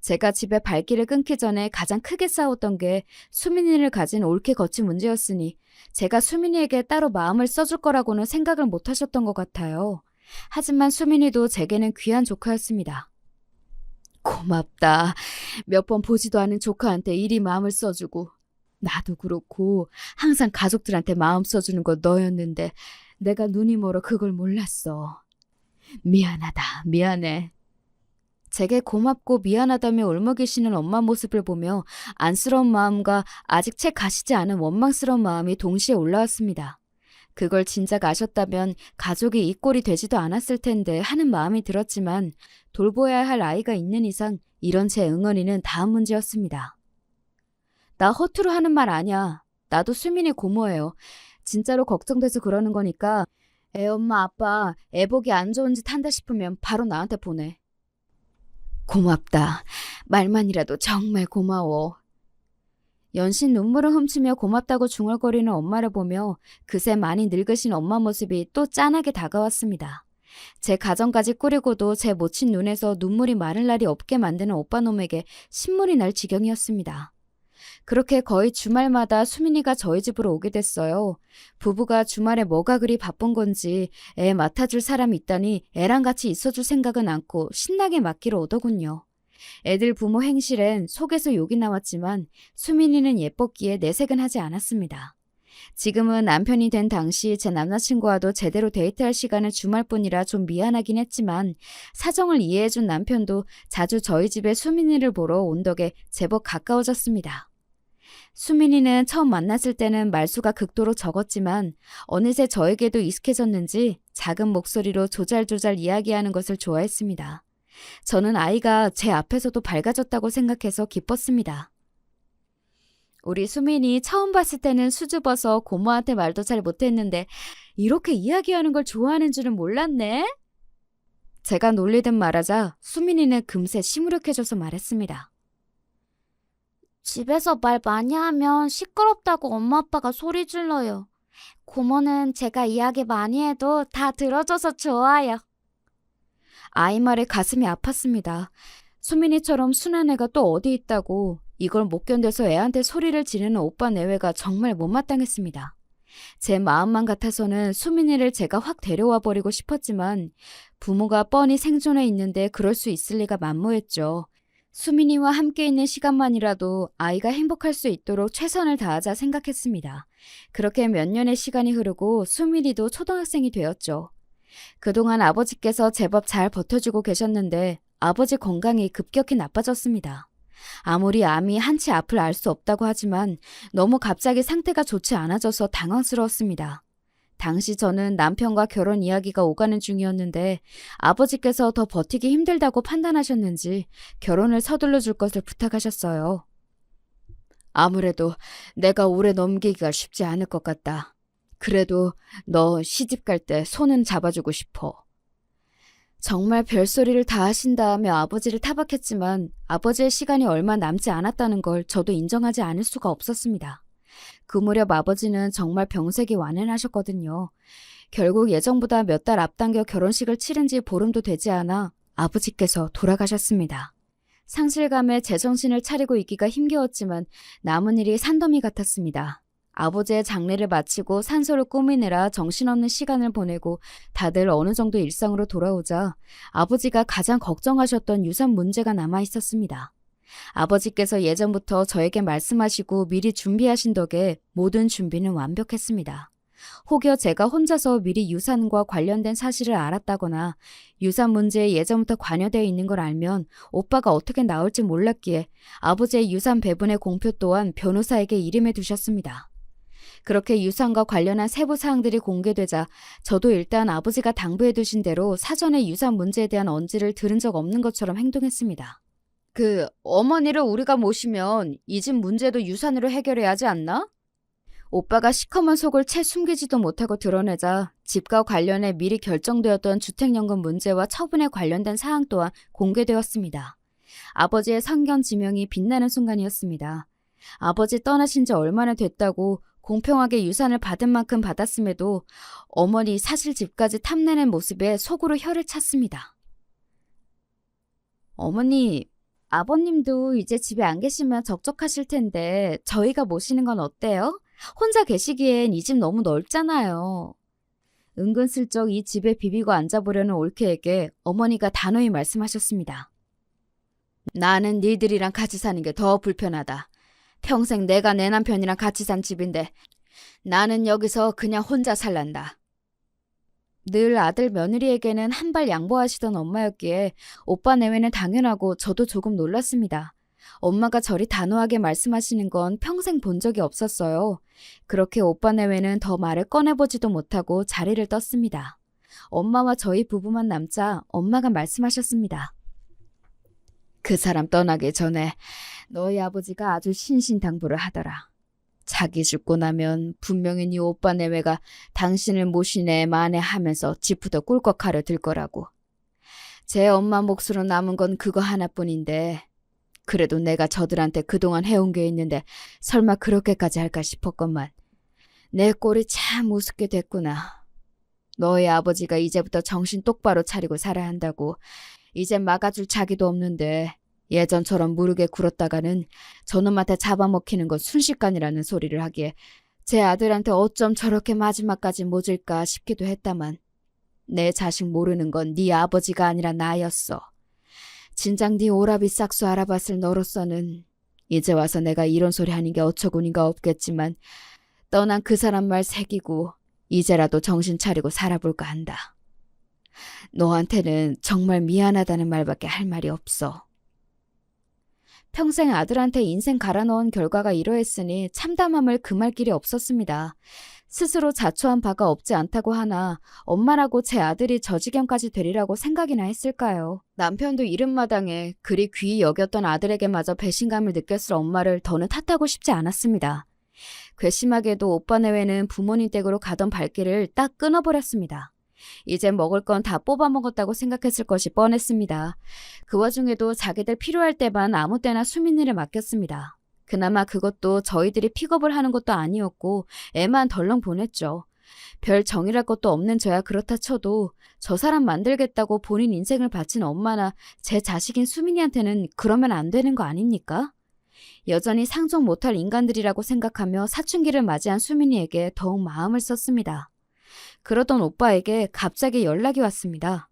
제가 집에 발길을 끊기 전에 가장 크게 싸웠던 게 수민이를 가진 옳게 거친 문제였으니 제가 수민이에게 따로 마음을 써줄 거라고는 생각을 못 하셨던 것 같아요. 하지만 수민이도 제게는 귀한 조카였습니다. 고맙다. 몇 번 보지도 않은 조카한테 이리 마음을 써주고 나도 그렇고 항상 가족들한테 마음 써주는 거 너였는데 내가 눈이 멀어 그걸 몰랐어. 미안하다. 미안해. 제게 고맙고 미안하다며 울먹이시는 엄마 모습을 보며 안쓰러운 마음과 아직 채 가시지 않은 원망스러운 마음이 동시에 올라왔습니다. 그걸 진작 아셨다면 가족이 이 꼴이 되지도 않았을 텐데 하는 마음이 들었지만 돌보아야 할 아이가 있는 이상 이런 제 응어리는 다음 문제였습니다. 나 허투루 하는 말 아니야. 나도 수민이 고모예요. 진짜로 걱정돼서 그러는 거니까 애 엄마 아빠 애 보기 안 좋은 짓 한다 싶으면 바로 나한테 보내. 고맙다. 말만이라도 정말 고마워. 연신 눈물을 훔치며 고맙다고 중얼거리는 엄마를 보며 그새 많이 늙으신 엄마 모습이 또 짠하게 다가왔습니다. 제 가정까지 꾸리고도 제 모친 눈에서 눈물이 마를 날이 없게 만드는 오빠놈에게 신물이 날 지경이었습니다. 그렇게 거의 주말마다 수민이가 저희 집으로 오게 됐어요. 부부가 주말에 뭐가 그리 바쁜 건지 애 맡아줄 사람이 있다니 애랑 같이 있어줄 생각은 않고 신나게 맡기러 오더군요. 애들 부모 행실엔 속에서 욕이 나왔지만 수민이는 예뻤기에 내색은 하지 않았습니다. 지금은 남편이 된 당시 제 남자친구와도 제대로 데이트할 시간은 주말뿐이라 좀 미안하긴 했지만 사정을 이해해준 남편도 자주 저희 집에 수민이를 보러 온 덕에 제법 가까워졌습니다. 수민이는 처음 만났을 때는 말수가 극도로 적었지만 어느새 저에게도 익숙해졌는지 작은 목소리로 조잘조잘 이야기하는 것을 좋아했습니다. 저는 아이가 제 앞에서도 밝아졌다고 생각해서 기뻤습니다. 우리 수민이 처음 봤을 때는 수줍어서 고모한테 말도 잘 못했는데 이렇게 이야기하는 걸 좋아하는 줄은 몰랐네. 제가 놀리듯 말하자 수민이는 금세 시무룩해져서 말했습니다. 집에서 말 많이 하면 시끄럽다고 엄마 아빠가 소리 질러요. 고모는 제가 이야기 많이 해도 다 들어줘서 좋아요. 아이 말에 가슴이 아팠습니다. 수민이처럼 순한 애가 또 어디 있다고 이걸 못 견뎌서 애한테 소리를 지르는 오빠 내외가 정말 못마땅했습니다. 제 마음만 같아서는 수민이를 제가 확 데려와 버리고 싶었지만 부모가 뻔히 생존해 있는데 그럴 수 있을 리가 만무했죠. 수민이와 함께 있는 시간만이라도 아이가 행복할 수 있도록 최선을 다하자 생각했습니다. 그렇게 몇 년의 시간이 흐르고 수민이도 초등학생이 되었죠. 그동안 아버지께서 제법 잘 버텨주고 계셨는데 아버지 건강이 급격히 나빠졌습니다. 아무리 암이 한치 앞을 알 수 없다고 하지만 너무 갑자기 상태가 좋지 않아져서 당황스러웠습니다. 당시 저는 남편과 결혼 이야기가 오가는 중이었는데 아버지께서 더 버티기 힘들다고 판단하셨는지 결혼을 서둘러 줄 것을 부탁하셨어요. 아무래도 내가 오래 넘기기가 쉽지 않을 것 같다. 그래도 너 시집 갈 때 손은 잡아주고 싶어. 정말 별소리를 다 하신다며 아버지를 타박했지만 아버지의 시간이 얼마 남지 않았다는 걸 저도 인정하지 않을 수가 없었습니다. 그 무렵 아버지는 정말 병색이 완연하셨거든요. 결국 예정보다 몇 달 앞당겨 결혼식을 치른 지 보름도 되지 않아 아버지께서 돌아가셨습니다. 상실감에 제정신을 차리고 있기가 힘겨웠지만 남은 일이 산더미 같았습니다. 아버지의 장례를 마치고 산소를 꾸미느라 정신없는 시간을 보내고 다들 어느 정도 일상으로 돌아오자 아버지가 가장 걱정하셨던 유산 문제가 남아 있었습니다. 아버지께서 예전부터 저에게 말씀하시고 미리 준비하신 덕에 모든 준비는 완벽했습니다. 혹여 제가 혼자서 미리 유산과 관련된 사실을 알았다거나 유산 문제에 예전부터 관여되어 있는 걸 알면 오빠가 어떻게 나올지 몰랐기에 아버지의 유산 배분의 공표 또한 변호사에게 이름해 두셨습니다. 그렇게 유산과 관련한 세부 사항들이 공개되자 저도 일단 아버지가 당부해 두신 대로 사전에 유산 문제에 대한 언지를 들은 적 없는 것처럼 행동했습니다. 어머니를 우리가 모시면 이 집 문제도 유산으로 해결해야 하지 않나? 오빠가 시커먼 속을 채 숨기지도 못하고 드러내자 집과 관련해 미리 결정되었던 주택연금 문제와 처분에 관련된 사항 또한 공개되었습니다. 아버지의 상견 지명이 빛나는 순간이었습니다. 아버지 떠나신 지 얼마나 됐다고 공평하게 유산을 받은 만큼 받았음에도 어머니 사실 집까지 탐내는 모습에 속으로 혀를 찼습니다. 어머니, 아버님도 이제 집에 안 계시면 적적하실 텐데 저희가 모시는 건 어때요? 혼자 계시기엔 이 집 너무 넓잖아요. 은근슬쩍 이 집에 비비고 앉아보려는 올케에게 어머니가 단호히 말씀하셨습니다. 나는 니들이랑 같이 사는 게 더 불편하다. 평생 내가 내 남편이랑 같이 산 집인데 나는 여기서 그냥 혼자 살란다. 늘 아들 며느리에게는 한 발 양보하시던 엄마였기에 오빠 내외는 당연하고 저도 조금 놀랐습니다. 엄마가 저리 단호하게 말씀하시는 건 평생 본 적이 없었어요. 그렇게 오빠 내외는 더 말을 꺼내보지도 못하고 자리를 떴습니다. 엄마와 저희 부부만 남자 엄마가 말씀하셨습니다. 그 사람 떠나기 전에 너희 아버지가 아주 신신당부를 하더라. 자기 죽고 나면 분명히 네 오빠 내외가 당신을 모시네 마네 하면서 집부터 꿀꺽하려 들 거라고. 제 엄마 몫으로 남은 건 그거 하나뿐인데 그래도 내가 저들한테 그동안 해온 게 있는데 설마 그렇게까지 할까 싶었건만 내 꼴이 참 우습게 됐구나. 너희 아버지가 이제부터 정신 똑바로 차리고 살아야 한다고 이젠 막아줄 자기도 없는데 예전처럼 무르게 굴었다가는 저놈한테 잡아먹히는 건 순식간이라는 소리를 하기에 제 아들한테 어쩜 저렇게 마지막까지 모질까 싶기도 했다만 내 자식 모르는 건 네 아버지가 아니라 나였어. 진작 네 오라비 싹수 알아봤을 너로서는 이제 와서 내가 이런 소리 하는 게 어처구니가 없겠지만 떠난 그 사람 말 새기고 이제라도 정신 차리고 살아볼까 한다. 너한테는 정말 미안하다는 말밖에 할 말이 없어. 평생 아들한테 인생 갈아넣은 결과가 이러했으니 참담함을 금할 길이 없었습니다. 스스로 자초한 바가 없지 않다고 하나 엄마라고 제 아들이 저 지경까지 되리라고 생각이나 했을까요? 남편도 이른마당에 그리 귀히 여겼던 아들에게마저 배신감을 느꼈을 엄마를 더는 탓하고 싶지 않았습니다. 괘씸하게도 오빠 내외는 부모님 댁으로 가던 발길을 딱 끊어버렸습니다. 이제 먹을 건 다 뽑아먹었다고 생각했을 것이 뻔했습니다. 그 와중에도 자기들 필요할 때만 아무 때나 수민이를 맡겼습니다. 그나마 그것도 저희들이 픽업을 하는 것도 아니었고 애만 덜렁 보냈죠. 별 정이랄 것도 없는 저야 그렇다 쳐도 저 사람 만들겠다고 본인 인생을 바친 엄마나 제 자식인 수민이한테는 그러면 안 되는 거 아닙니까? 여전히 상종 못할 인간들이라고 생각하며 사춘기를 맞이한 수민이에게 더욱 마음을 썼습니다. 그러던 오빠에게 갑자기 연락이 왔습니다.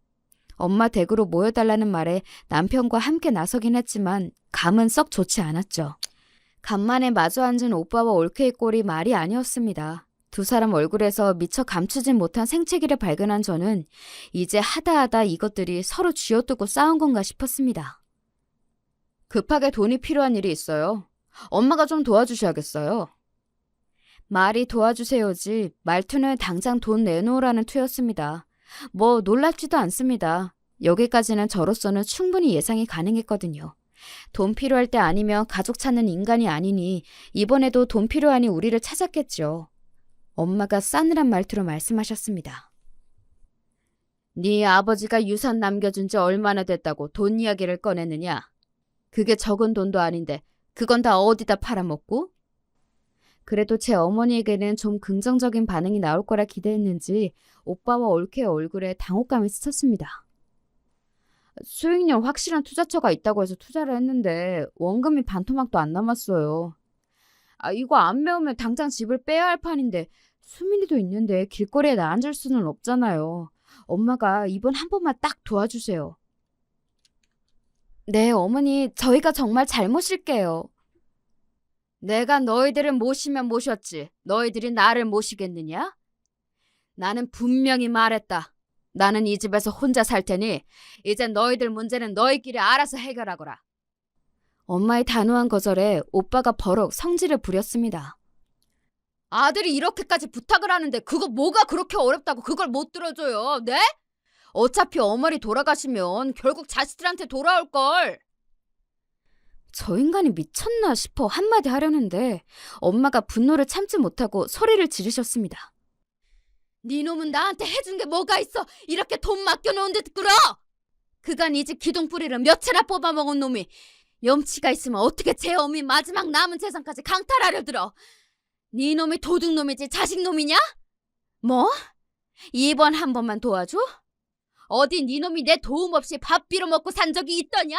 엄마 댁으로 모여달라는 말에 남편과 함께 나서긴 했지만 감은 썩 좋지 않았죠. 간만에 마주 앉은 오빠와 올케의 꼴이 말이 아니었습니다. 두 사람 얼굴에서 미처 감추진 못한 생채기를 발견한 저는 이제 하다하다 이것들이 서로 쥐어뜯고 싸운 건가 싶었습니다. 급하게 돈이 필요한 일이 있어요. 엄마가 좀 도와주셔야겠어요. 말이 도와주세요지 말투는 당장 돈 내놓으라는 투였습니다. 뭐 놀랍지도 않습니다. 여기까지는 저로서는 충분히 예상이 가능했거든요. 돈 필요할 때 아니면 가족 찾는 인간이 아니니 이번에도 돈 필요하니 우리를 찾았겠죠. 엄마가 싸늘한 말투로 말씀하셨습니다. 네 아버지가 유산 남겨준 지 얼마나 됐다고 돈 이야기를 꺼냈느냐? 그게 적은 돈도 아닌데 그건 다 어디다 팔아먹고? 그래도 제 어머니에게는 좀 긍정적인 반응이 나올 거라 기대했는지 오빠와 올케의 얼굴에 당혹감이 스쳤습니다. 수익률 확실한 투자처가 있다고 해서 투자를 했는데 원금이 반토막도 안 남았어요. 이거 안 메우면 당장 집을 빼야 할 판인데 수민이도 있는데 길거리에 나 앉을 수는 없잖아요. 엄마가 이번 한 번만 딱 도와주세요. 네, 어머니, 저희가 정말 잘 모실게요. 내가 너희들을 모시면 모셨지. 너희들이 나를 모시겠느냐? 나는 분명히 말했다. 나는 이 집에서 혼자 살 테니 이제 너희들 문제는 너희끼리 알아서 해결하거라. 엄마의 단호한 거절에 오빠가 버럭 성질을 부렸습니다. 아들이 이렇게까지 부탁을 하는데 그거 뭐가 그렇게 어렵다고 그걸 못 들어줘요. 네? 어차피 어머니 돌아가시면 결국 자식들한테 돌아올걸. 저 인간이 미쳤나 싶어 한마디 하려는데 엄마가 분노를 참지 못하고 소리를 지르셨습니다. 네 놈은 나한테 해준 게 뭐가 있어? 이렇게 돈 맡겨놓은 듯 굴어! 그간 이 집 기둥뿌리를 몇 채나 뽑아먹은 놈이 염치가 있으면 어떻게 제 어미 마지막 남은 재산까지 강탈하려 들어? 네 놈이 도둑놈이지 자식놈이냐? 뭐? 이번 한 번만 도와줘? 어디 네 놈이 내 도움 없이 밥 빌어먹고 산 적이 있더냐?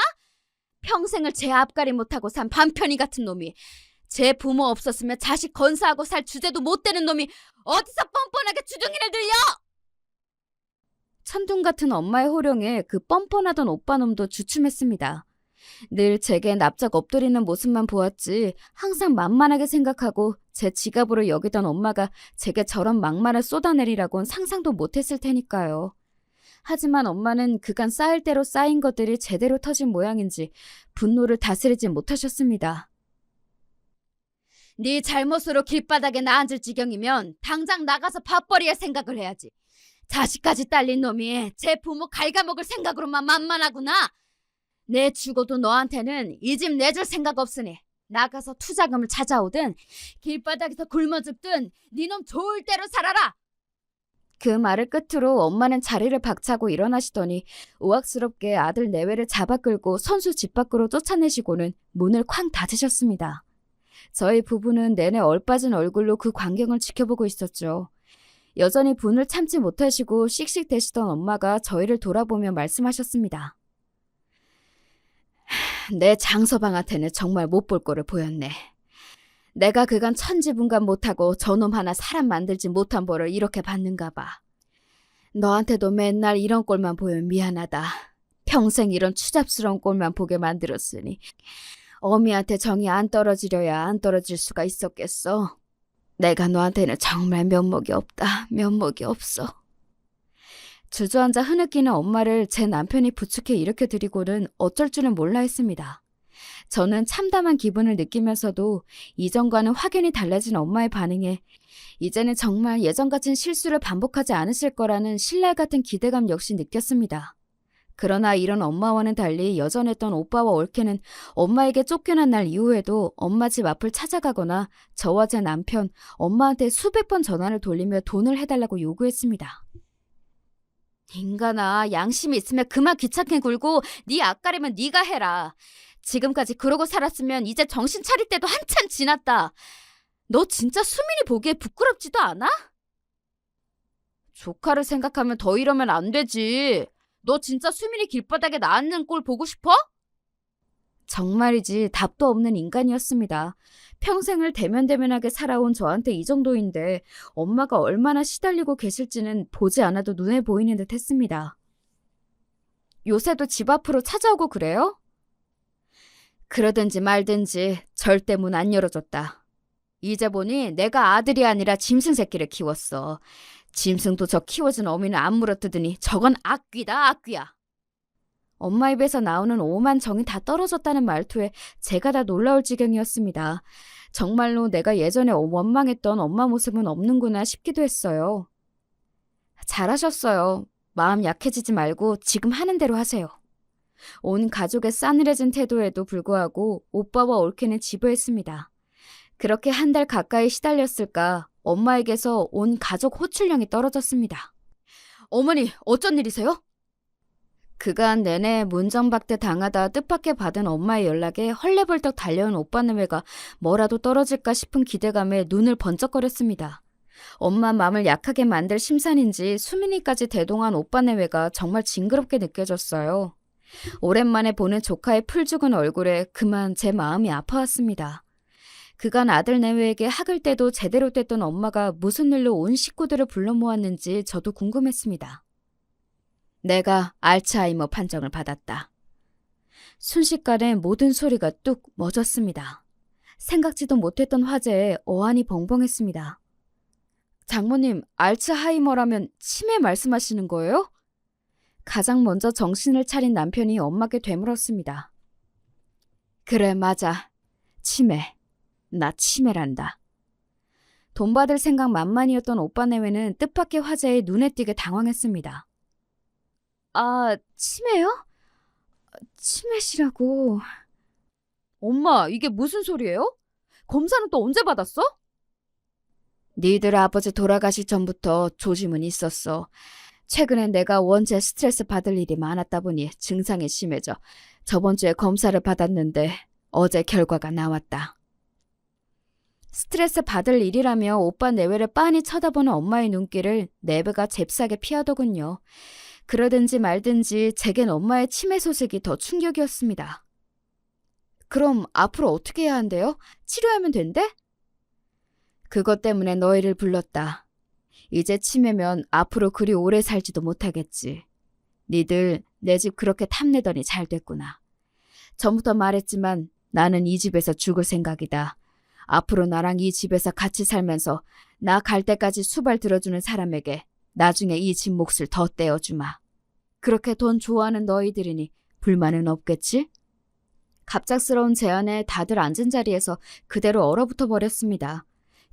평생을 제 앞가리 못하고 산 반편이 같은 놈이 제 부모 없었으면 자식 건사하고 살 주제도 못 되는 놈이 어디서 뻔뻔하게 주둥이를 들려! 천둥 같은 엄마의 호령에 그 뻔뻔하던 오빠놈도 주춤했습니다. 늘 제게 납작 엎드리는 모습만 보았지 항상 만만하게 생각하고 제 지갑으로 여기던 엄마가 제게 저런 막말을 쏟아내리라곤 상상도 못했을 테니까요. 하지만 엄마는 그간 쌓일 대로 쌓인 것들이 제대로 터진 모양인지 분노를 다스리지 못하셨습니다. 네 잘못으로 길바닥에 나 앉을 지경이면 당장 나가서 밥벌이할 생각을 해야지. 자식까지 딸린 놈이 제 부모 갉아먹을 생각으로만 만만하구나. 내 죽어도 너한테는 이 집 내줄 생각 없으니 나가서 투자금을 찾아오든 길바닥에서 굶어 죽든 네 놈 좋을 대로 살아라. 그 말을 끝으로 엄마는 자리를 박차고 일어나시더니 우악스럽게 아들 내외를 잡아 끌고 선수 집 밖으로 쫓아내시고는 문을 쾅 닫으셨습니다. 저희 부부는 내내 얼빠진 얼굴로 그 광경을 지켜보고 있었죠. 여전히 분을 참지 못하시고 씩씩대시던 엄마가 저희를 돌아보며 말씀하셨습니다. 내 장서방한테는 정말 못 볼 꼴을 보였네. 내가 그간 천지분간 못하고 저놈 하나 사람 만들지 못한 벌을 이렇게 받는가 봐. 너한테도 맨날 이런 꼴만 보면 미안하다. 평생 이런 추잡스러운 꼴만 보게 만들었으니 어미한테 정이 안 떨어지려야 안 떨어질 수가 있었겠어. 내가 너한테는 정말 면목이 없다. 면목이 없어. 주저앉아 흐느끼는 엄마를 제 남편이 부축해 일으켜드리고는 어쩔 줄은 몰라 했습니다. 저는 참담한 기분을 느끼면서도 이전과는 확연히 달라진 엄마의 반응에 이제는 정말 예전 같은 실수를 반복하지 않으실 거라는 신랄 같은 기대감 역시 느꼈습니다. 그러나 이런 엄마와는 달리 여전했던 오빠와 올케는 엄마에게 쫓겨난 날 이후에도 엄마 집 앞을 찾아가거나 저와 제 남편, 엄마한테 수백 번 전화를 돌리며 돈을 해달라고 요구했습니다. 인간아, 양심이 있으면 그만 귀찮게 굴고 네 앞가림은 네가 해라. 지금까지 그러고 살았으면 이제 정신 차릴 때도 한참 지났다. 너 진짜 수민이 보기에 부끄럽지도 않아? 조카를 생각하면 더 이러면 안 되지. 너 진짜 수민이 길바닥에 나앉는 꼴 보고 싶어? 정말이지 답도 없는 인간이었습니다. 평생을 대면대면하게 살아온 저한테 이 정도인데 엄마가 얼마나 시달리고 계실지는 보지 않아도 눈에 보이는 듯 했습니다. 요새도 집 앞으로 찾아오고 그래요? 그러든지 말든지 절대 문 안 열어줬다. 이제 보니 내가 아들이 아니라 짐승 새끼를 키웠어. 짐승도 저 키워준 어미는 안 물어뜯으니 저건 악귀다, 악귀야. 엄마 입에서 나오는 오만 정이 다 떨어졌다는 말투에 제가 다 놀라울 지경이었습니다. 정말로 내가 예전에 원망했던 엄마 모습은 없는구나 싶기도 했어요. 잘하셨어요. 마음 약해지지 말고 지금 하는 대로 하세요. 온 가족의 싸늘해진 태도에도 불구하고 오빠와 올케는 지부했습니다. 그렇게 한 달 가까이 시달렸을까 엄마에게서 온 가족 호출령이 떨어졌습니다. 어머니, 어쩐 일이세요? 그간 내내 문정박대 당하다 뜻밖의 받은 엄마의 연락에 헐레벌떡 달려온 오빠네외가 뭐라도 떨어질까 싶은 기대감에 눈을 번쩍거렸습니다. 엄마 마음을 약하게 만들 심산인지 수민이까지 대동한 오빠네외가 정말 징그럽게 느껴졌어요. 오랜만에 보는 조카의 풀죽은 얼굴에 그만 제 마음이 아파왔습니다. 그간 아들 내외에게 학을 때도 제대로 뗐던 엄마가 무슨 일로 온 식구들을 불러 모았는지 저도 궁금했습니다. 내가 알츠하이머 판정을 받았다. 순식간에 모든 소리가 뚝 멎었습니다. 생각지도 못했던 화제에 어안이 벙벙했습니다. 장모님, 알츠하이머라면 치매 말씀하시는 거예요? 가장 먼저 정신을 차린 남편이 엄마께 되물었습니다. 그래, 맞아. 치매. 나 치매란다. 돈 받을 생각 만만이었던 오빠 내외는 뜻밖의 화제에 눈에 띄게 당황했습니다. 아, 치매요? 치매시라고... 엄마, 이게 무슨 소리예요? 검사는 또 언제 받았어? 니들 아버지 돌아가시 전부터 조짐은 있었어. 최근에 내가 원체 스트레스 받을 일이 많았다 보니 증상이 심해져 저번 주에 검사를 받았는데 어제 결과가 나왔다. 스트레스 받을 일이라며 오빠 내외를 빤히 쳐다보는 엄마의 눈길을 내외가 잽싸게 피하더군요. 그러든지 말든지 제겐 엄마의 치매 소식이 더 충격이었습니다. 그럼 앞으로 어떻게 해야 한대요? 치료하면 된대? 그것 때문에 너희를 불렀다. 이제 치매면 앞으로 그리 오래 살지도 못하겠지. 니들 내 집 그렇게 탐내더니 잘 됐구나. 전부터 말했지만 나는 이 집에서 죽을 생각이다. 앞으로 나랑 이 집에서 같이 살면서 나 갈 때까지 수발 들어주는 사람에게 나중에 이 집 몫을 더 떼어주마. 그렇게 돈 좋아하는 너희들이니 불만은 없겠지? 갑작스러운 제안에 다들 앉은 자리에서 그대로 얼어붙어 버렸습니다.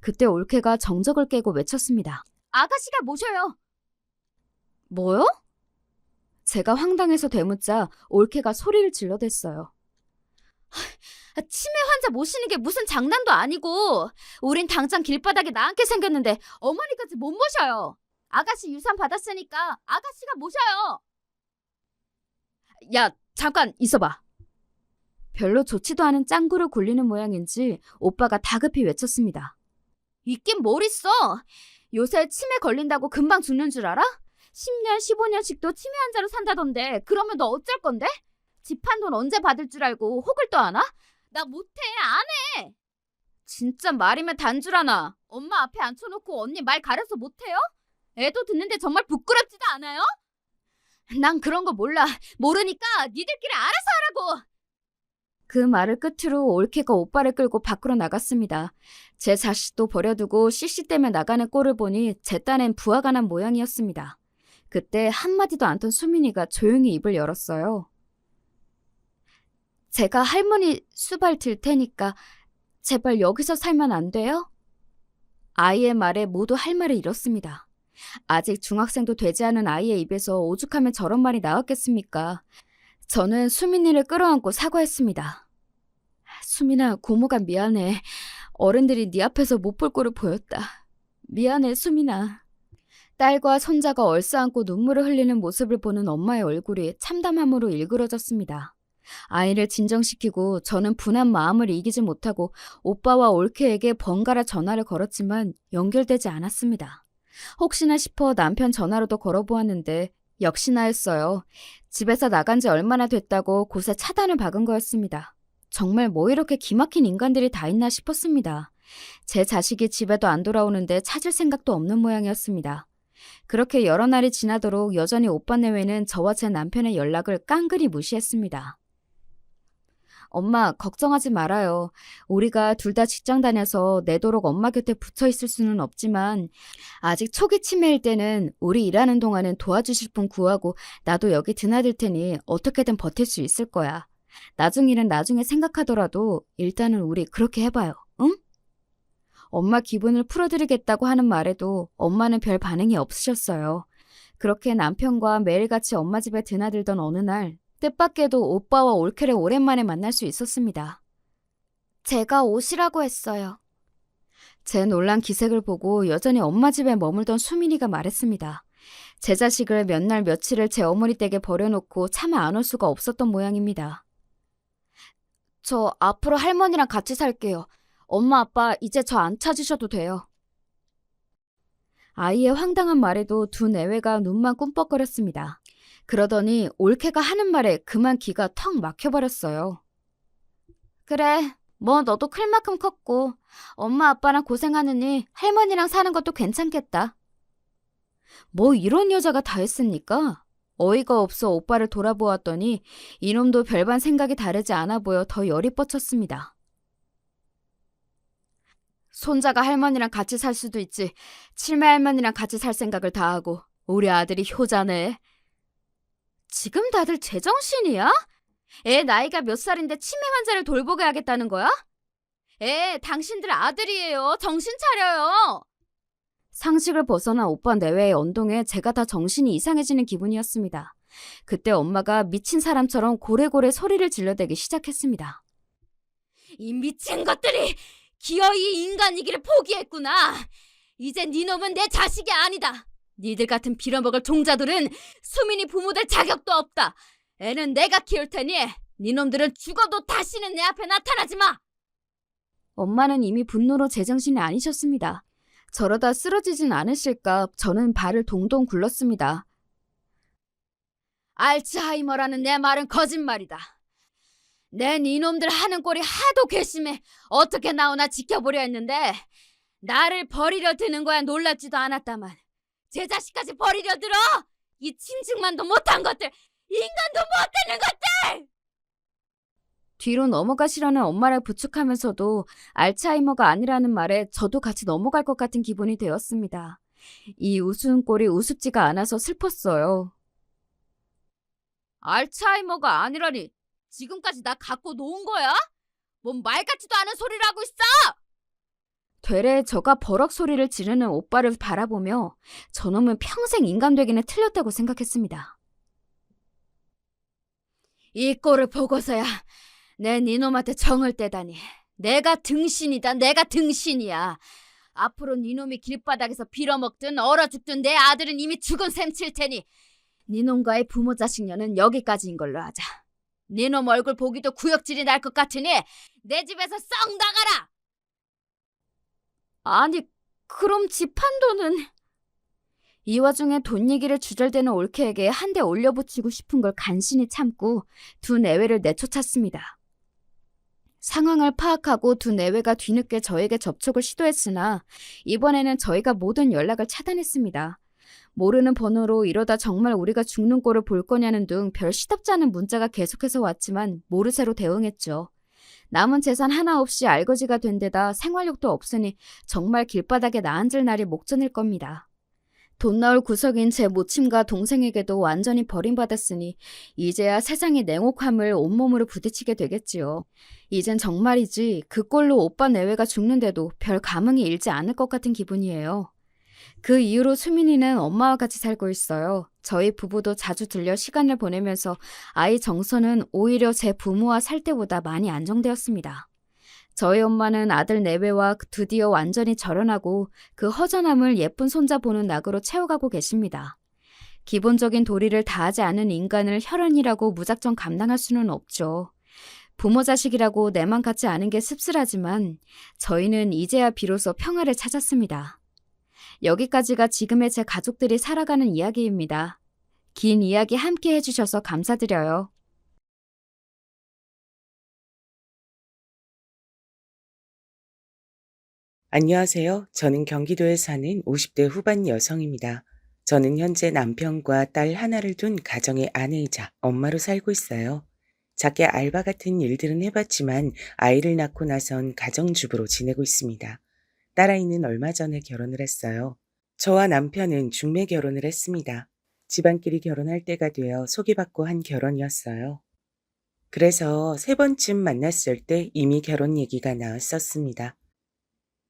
그때 올케가 정적을 깨고 외쳤습니다. 아가씨가 모셔요. 뭐요? 제가 황당해서 되묻자 올케가 소리를 질러댔어요. 치매 환자 모시는 게 무슨 장난도 아니고 우린 당장 길바닥에 나앉게 생겼는데 어머니까지 못 모셔요. 아가씨 유산 받았으니까 아가씨가 모셔요. 야, 잠깐 있어봐. 별로 좋지도 않은 짱구를 굴리는 모양인지 오빠가 다급히 외쳤습니다. 있긴 뭘 있어. 요새 치매 걸린다고 금방 죽는 줄 알아? 10년, 15년씩도 치매 환자로 산다던데 그러면 너 어쩔 건데? 집 한 돈 언제 받을 줄 알고 혹을 또 하나? 나 못해, 안 해. 진짜 말이면 단줄 하나. 엄마 앞에 앉혀놓고 언니 말 가려서 못해요? 애도 듣는데 정말 부끄럽지도 않아요? 난 그런 거 몰라. 모르니까 니들끼리 알아서 하라고. 그 말을 끝으로 올케가 오빠를 끌고 밖으로 나갔습니다. 제 자식도 버려두고 씨씨 때문에 나가는 꼴을 보니 제 딴엔 부하가 난 모양이었습니다. 그때 한마디도 않던 수민이가 조용히 입을 열었어요. 제가 할머니 수발 들 테니까 제발 여기서 살면 안 돼요? 아이의 말에 모두 할 말을 잃었습니다. 아직 중학생도 되지 않은 아이의 입에서 오죽하면 저런 말이 나왔겠습니까? 저는 수민이를 끌어안고 사과했습니다. 수민아, 고모가 미안해. 어른들이 네 앞에서 못 볼 꼴을 보였다. 미안해, 수민아. 딸과 손자가 얼싸안고 눈물을 흘리는 모습을 보는 엄마의 얼굴이 참담함으로 일그러졌습니다. 아이를 진정시키고 저는 분한 마음을 이기지 못하고 오빠와 올케에게 번갈아 전화를 걸었지만 연결되지 않았습니다. 혹시나 싶어 남편 전화로도 걸어보았는데 역시나였어요. 집에서 나간 지 얼마나 됐다고 곳에 차단을 박은 거였습니다. 정말 뭐 이렇게 기막힌 인간들이 다 있나 싶었습니다. 제 자식이 집에도 안 돌아오는데 찾을 생각도 없는 모양이었습니다. 그렇게 여러 날이 지나도록 여전히 오빠 내외는 저와 제 남편의 연락을 깡그리 무시했습니다. 엄마, 걱정하지 말아요. 우리가 둘 다 직장 다녀서 내도록 엄마 곁에 붙어 있을 수는 없지만 아직 초기 치매일 때는 우리 일하는 동안은 도와주실 분 구하고 나도 여기 드나들 테니 어떻게든 버틸 수 있을 거야. 나중 일은 나중에 생각하더라도 일단은 우리 그렇게 해봐요. 응? 엄마 기분을 풀어드리겠다고 하는 말에도 엄마는 별 반응이 없으셨어요. 그렇게 남편과 매일같이 엄마 집에 드나들던 어느 날 뜻밖에도 오빠와 올케를 오랜만에 만날 수 있었습니다. 제가 오시라고 했어요. 제 놀란 기색을 보고 여전히 엄마 집에 머물던 수민이가 말했습니다. 제 자식을 몇 날 며칠을 제 어머니 댁에 버려놓고 차마 안 올 수가 없었던 모양입니다. 저 앞으로 할머니랑 같이 살게요. 엄마 아빠 이제 저 안 찾으셔도 돼요. 아이의 황당한 말에도 두 내외가 눈만 꿈뻑거렸습니다. 그러더니 올케가 하는 말에 그만 기가 턱 막혀버렸어요. 그래, 뭐 너도 클 만큼 컸고 엄마 아빠랑 고생하느니 할머니랑 사는 것도 괜찮겠다. 뭐 이런 여자가 다 있습니까? 어이가 없어 오빠를 돌아보았더니 이놈도 별반 생각이 다르지 않아 보여 더 열이 뻗쳤습니다. 손자가 할머니랑 같이 살 수도 있지. 칠매 할머니랑 같이 살 생각을 다 하고 우리 아들이 효자네. 지금 다들 제정신이야? 애 나이가 몇 살인데 치매 환자를 돌보게 하겠다는 거야? 당신들 아들이에요. 정신 차려요. 상식을 벗어난 오빠 내외의 언동에 제가 다 정신이 이상해지는 기분이었습니다. 그때 엄마가 미친 사람처럼 고래고래 소리를 질러대기 시작했습니다. 이 미친 것들이 기어이 인간이기를 포기했구나. 이제 니놈은 내 자식이 아니다. 니들 같은 빌어먹을 종자들은 수민이 부모될 자격도 없다. 애는 내가 키울 테니 니놈들은 죽어도 다시는 내 앞에 나타나지 마. 엄마는 이미 분노로 제정신이 아니셨습니다. 저러다 쓰러지진 않으실까 저는 발을 동동 굴렀습니다. 알츠하이머라는 내 말은 거짓말이다. 내 니놈들 하는 꼴이 하도 괘씸해 어떻게 나오나 지켜보려 했는데 나를 버리려 드는 거야 놀랍지도 않았다만 제 자식까지 버리려 들어? 이 친증만도 못한 것들! 인간도 못되는 것들! 뒤로 넘어가시려는 엄마를 부축하면서도 알츠하이머가 아니라는 말에 저도 같이 넘어갈 것 같은 기분이 되었습니다. 이 우스운 꼴이 우습지가 않아서 슬펐어요. 알츠하이머가 아니라니 지금까지 나 갖고 놓은 거야? 뭔 말 같지도 않은 소리를 하고 있어! 되레 저가 버럭 소리를 지르는 오빠를 바라보며 저놈은 평생 인간 되기는 틀렸다고 생각했습니다. 이 꼴을 보고서야 내 니놈한테 정을 떼다니. 내가 등신이다. 내가 등신이야. 앞으로 니놈이 길바닥에서 빌어먹든 얼어 죽든 내 아들은 이미 죽은 셈 칠 테니 니놈과의 부모 자식녀는 여기까지인 걸로 하자. 니놈 얼굴 보기도 구역질이 날 것 같으니 내 집에서 썩 나가라. 아니 그럼 집 한도는... 이 와중에 돈 얘기를 주절대는 올케에게 한 대 올려붙이고 싶은 걸 간신히 참고 두 내외를 내쫓았습니다. 상황을 파악하고 두 내외가 뒤늦게 저에게 접촉을 시도했으나 이번에는 저희가 모든 연락을 차단했습니다. 모르는 번호로 이러다 정말 우리가 죽는 꼴을 볼 거냐는 등 별 시덥지 않은 문자가 계속해서 왔지만 모르쇠로 대응했죠. 남은 재산 하나 없이 알거지가 된 데다 생활력도 없으니 정말 길바닥에 나앉을 날이 목전일 겁니다. 돈 나올 구석인 제 모친과 동생에게도 완전히 버림받았으니 이제야 세상의 냉혹함을 온몸으로 부딪히게 되겠지요. 이젠 정말이지 그 꼴로 오빠 내외가 죽는데도 별 감흥이 일지 않을 것 같은 기분이에요. 그 이후로 수민이는 엄마와 같이 살고 있어요. 저희 부부도 자주 들려 시간을 보내면서 아이 정서는 오히려 제 부모와 살 때보다 많이 안정되었습니다. 저희 엄마는 아들 내외와 드디어 완전히 절연하고 그 허전함을 예쁜 손자 보는 낙으로 채워가고 계십니다. 기본적인 도리를 다하지 않은 인간을 혈연이라고 무작정 감당할 수는 없죠. 부모 자식이라고 내만 같지 않은 게 씁쓸하지만 저희는 이제야 비로소 평화를 찾았습니다. 여기까지가 지금의 제 가족들이 살아가는 이야기입니다. 긴 이야기 함께 해주셔서 감사드려요. 안녕하세요. 저는 경기도에 사는 50대 후반 여성입니다. 저는 현재 남편과 딸 하나를 둔 가정의 아내이자 엄마로 살고 있어요. 작게 알바 같은 일들은 해봤지만 아이를 낳고 나선 가정주부로 지내고 있습니다. 딸아이는 얼마 전에 결혼을 했어요. 저와 남편은 중매 결혼을 했습니다. 집안끼리 결혼할 때가 되어 소개받고 한 결혼이었어요. 그래서 세 번쯤 만났을 때 이미 결혼 얘기가 나왔었습니다.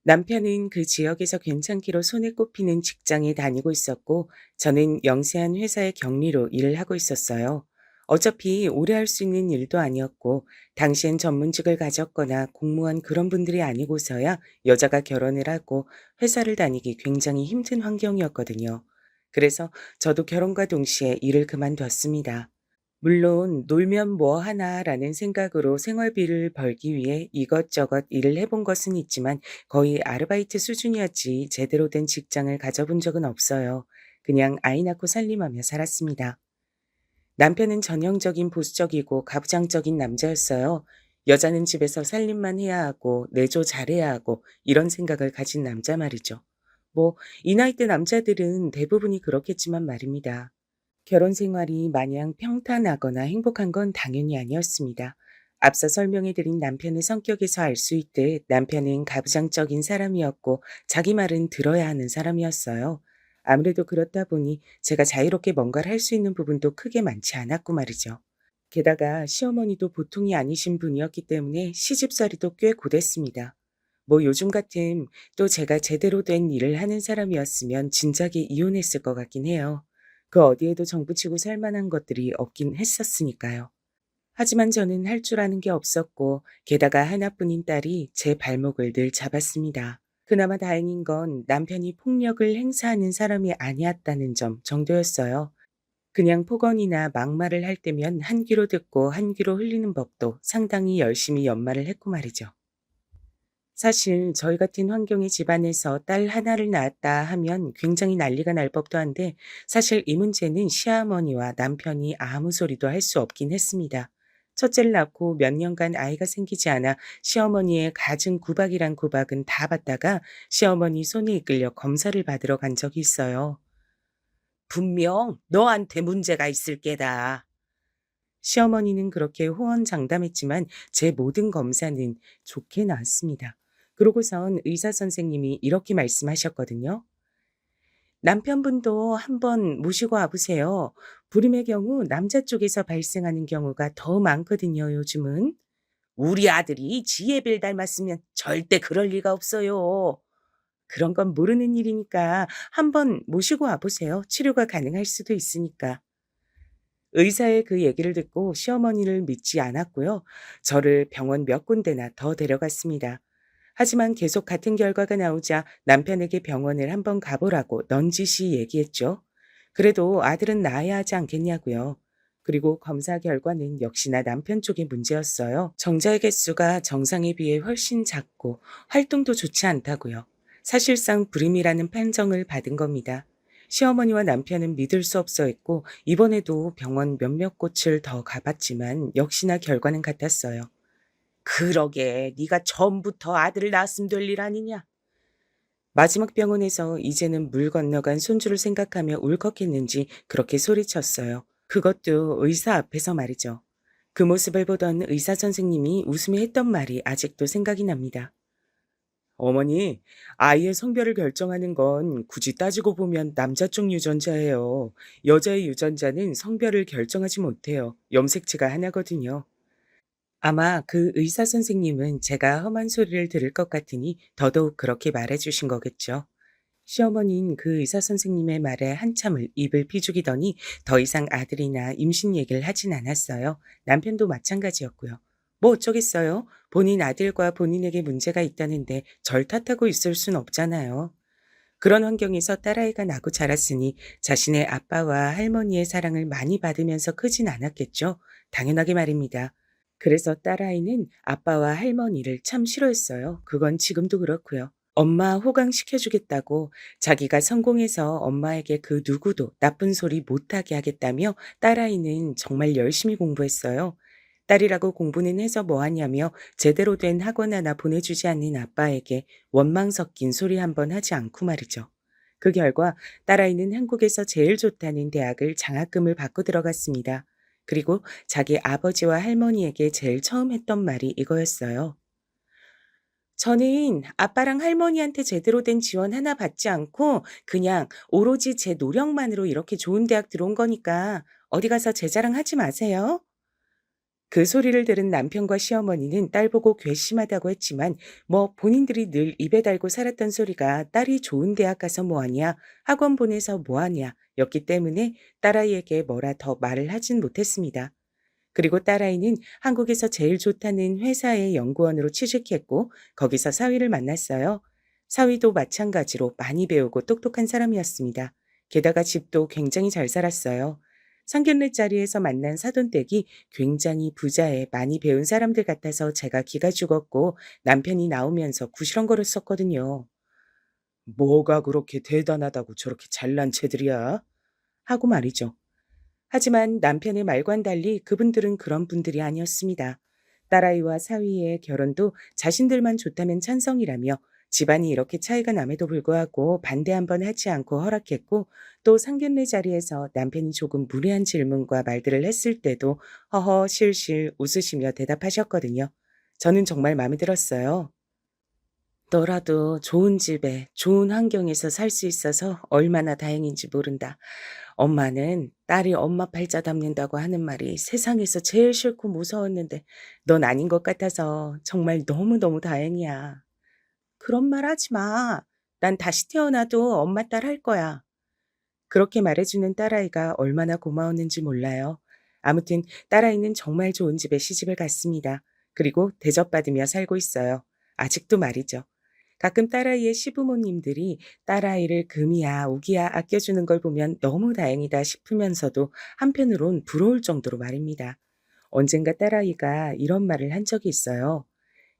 남편은 그 지역에서 괜찮기로 손에 꼽히는 직장에 다니고 있었고, 저는 영세한 회사의 격리로 일을 하고 있었어요. 어차피 오래 할 수 있는 일도 아니었고, 당시엔 전문직을 가졌거나 공무원 그런 분들이 아니고서야 여자가 결혼을 하고 회사를 다니기 굉장히 힘든 환경이었거든요. 그래서 저도 결혼과 동시에 일을 그만뒀습니다. 물론 놀면 뭐 하나라는 생각으로 생활비를 벌기 위해 이것저것 일을 해본 것은 있지만 거의 아르바이트 수준이었지 제대로 된 직장을 가져본 적은 없어요. 그냥 아이 낳고 살림하며 살았습니다. 남편은 전형적인 보수적이고 가부장적인 남자였어요. 여자는 집에서 살림만 해야 하고 내조 잘해야 하고 이런 생각을 가진 남자 말이죠. 뭐 이 나이대 남자들은 대부분이 그렇겠지만 말입니다. 결혼 생활이 마냥 평탄하거나 행복한 건 당연히 아니었습니다. 앞서 설명해드린 남편의 성격에서 알 수 있듯 남편은 가부장적인 사람이었고 자기 말은 들어야 하는 사람이었어요. 아무래도 그렇다 보니 제가 자유롭게 뭔가를 할 수 있는 부분도 크게 많지 않았고 말이죠. 게다가 시어머니도 보통이 아니신 분이었기 때문에 시집살이도 꽤 고됐습니다. 뭐 요즘 같은 또 제가 제대로 된 일을 하는 사람이었으면 진작에 이혼했을 것 같긴 해요. 그 어디에도 정부치고 살 만한 것들이 없긴 했었으니까요. 하지만 저는 할 줄 아는 게 없었고 게다가 하나뿐인 딸이 제 발목을 늘 잡았습니다. 그나마 다행인 건 남편이 폭력을 행사하는 사람이 아니었다는 점 정도였어요. 그냥 폭언이나 막말을 할 때면 한 귀로 듣고 한 귀로 흘리는 법도 상당히 열심히 연말을 했고 말이죠. 사실 저희 같은 환경의 집안에서 딸 하나를 낳았다 하면 굉장히 난리가 날 법도 한데 사실 이 문제는 시어머니와 남편이 아무 소리도 할 수 없긴 했습니다. 첫째를 낳고 몇 년간 아이가 생기지 않아 시어머니의 갖은 구박이란 구박은 다 받다가 시어머니 손에 이끌려 검사를 받으러 간 적이 있어요. 분명 너한테 문제가 있을 게다. 시어머니는 그렇게 호언장담했지만 제 모든 검사는 좋게 나왔습니다. 그러고선 의사 선생님이 이렇게 말씀하셨거든요. 남편분도 한번 모시고 와보세요. 불임의 경우 남자 쪽에서 발생하는 경우가 더 많거든요, 요즘은. 우리 아들이 지혜빌 닮았으면 절대 그럴 리가 없어요. 그런 건 모르는 일이니까 한번 모시고 와보세요. 치료가 가능할 수도 있으니까. 의사의 그 얘기를 듣고 시어머니를 믿지 않았고요. 저를 병원 몇 군데나 더 데려갔습니다. 하지만 계속 같은 결과가 나오자 남편에게 병원을 한번 가보라고 넌지시 얘기했죠. 그래도 아들은 낳아야 하지 않겠냐고요. 그리고 검사 결과는 역시나 남편 쪽의 문제였어요. 정자의 개수가 정상에 비해 훨씬 작고 활동도 좋지 않다고요. 사실상 불임이라는 판정을 받은 겁니다. 시어머니와 남편은 믿을 수 없어 했고 이번에도 병원 몇몇 곳을 더 가봤지만 역시나 결과는 같았어요. 그러게 네가 처음부터 아들을 낳았으면 될 일 아니냐. 마지막 병원에서 이제는 물 건너간 손주를 생각하며 울컥했는지 그렇게 소리쳤어요. 그것도 의사 앞에서 말이죠. 그 모습을 보던 의사 선생님이 웃으며 했던 말이 아직도 생각이 납니다. 어머니, 아이의 성별을 결정하는 건 굳이 따지고 보면 남자 쪽 유전자예요. 여자의 유전자는 성별을 결정하지 못해요. 염색체가 하나거든요. 아마 그 의사 선생님은 제가 험한 소리를 들을 것 같으니 더더욱 그렇게 말해 주신 거겠죠. 시어머니는 그 의사 선생님의 말에 한참을 입을 비죽이더니 더 이상 아들이나 임신 얘기를 하진 않았어요. 남편도 마찬가지였고요. 뭐 어쩌겠어요? 본인 아들과 본인에게 문제가 있다는데 절 탓하고 있을 순 없잖아요. 그런 환경에서 딸아이가 나고 자랐으니 자신의 아빠와 할머니의 사랑을 많이 받으면서 크진 않았겠죠? 당연하게 말입니다. 그래서 딸아이는 아빠와 할머니를 참 싫어했어요. 그건 지금도 그렇고요. 엄마 호강시켜주겠다고 자기가 성공해서 엄마에게 그 누구도 나쁜 소리 못하게 하겠다며 딸아이는 정말 열심히 공부했어요. 딸이라고 공부는 해서 뭐하냐며 제대로 된 학원 하나 보내주지 않는 아빠에게 원망 섞인 소리 한 번 하지 않고 말이죠. 그 결과 딸아이는 한국에서 제일 좋다는 대학을 장학금을 받고 들어갔습니다. 그리고 자기 아버지와 할머니에게 제일 처음 했던 말이 이거였어요. 저는 아빠랑 할머니한테 제대로 된 지원 하나 받지 않고 그냥 오로지 제 노력만으로 이렇게 좋은 대학 들어온 거니까 어디 가서 제 자랑하지 마세요. 그 소리를 들은 남편과 시어머니는 딸 보고 괘씸하다고 했지만 뭐 본인들이 늘 입에 달고 살았던 소리가 딸이 좋은 대학 가서 뭐하냐, 학원 보내서 뭐하냐 였기 때문에 딸아이에게 뭐라 더 말을 하진 못했습니다. 그리고 딸아이는 한국에서 제일 좋다는 회사의 연구원으로 취직했고 거기서 사위를 만났어요. 사위도 마찬가지로 많이 배우고 똑똑한 사람이었습니다. 게다가 집도 굉장히 잘 살았어요. 상견례 자리에서 만난 사돈댁이 굉장히 부자에 많이 배운 사람들 같아서 제가 기가 죽었고 남편이 나오면서 구시렁거렸었거든요. 뭐가 그렇게 대단하다고 저렇게 잘난 채들이야? 하고 말이죠. 하지만 남편의 말과는 달리 그분들은 그런 분들이 아니었습니다. 딸아이와 사위의 결혼도 자신들만 좋다면 찬성이라며 집안이 이렇게 차이가 남에도 불구하고 반대 한 번 하지 않고 허락했고 또 상견례 자리에서 남편이 조금 무례한 질문과 말들을 했을 때도 허허 실실 웃으시며 대답하셨거든요. 저는 정말 마음에 들었어요. 너라도 좋은 집에 좋은 환경에서 살 수 있어서 얼마나 다행인지 모른다. 엄마는 딸이 엄마 팔자 담는다고 하는 말이 세상에서 제일 싫고 무서웠는데 넌 아닌 것 같아서 정말 너무너무 다행이야. 그런 말 하지 마. 난 다시 태어나도 엄마 딸 할 거야. 그렇게 말해주는 딸아이가 얼마나 고마웠는지 몰라요. 아무튼 딸아이는 정말 좋은 집에 시집을 갔습니다. 그리고 대접받으며 살고 있어요. 아직도 말이죠. 가끔 딸아이의 시부모님들이 딸아이를 금이야 우기야 아껴주는 걸 보면 너무 다행이다 싶으면서도 한편으론 부러울 정도로 말입니다. 언젠가 딸아이가 이런 말을 한 적이 있어요.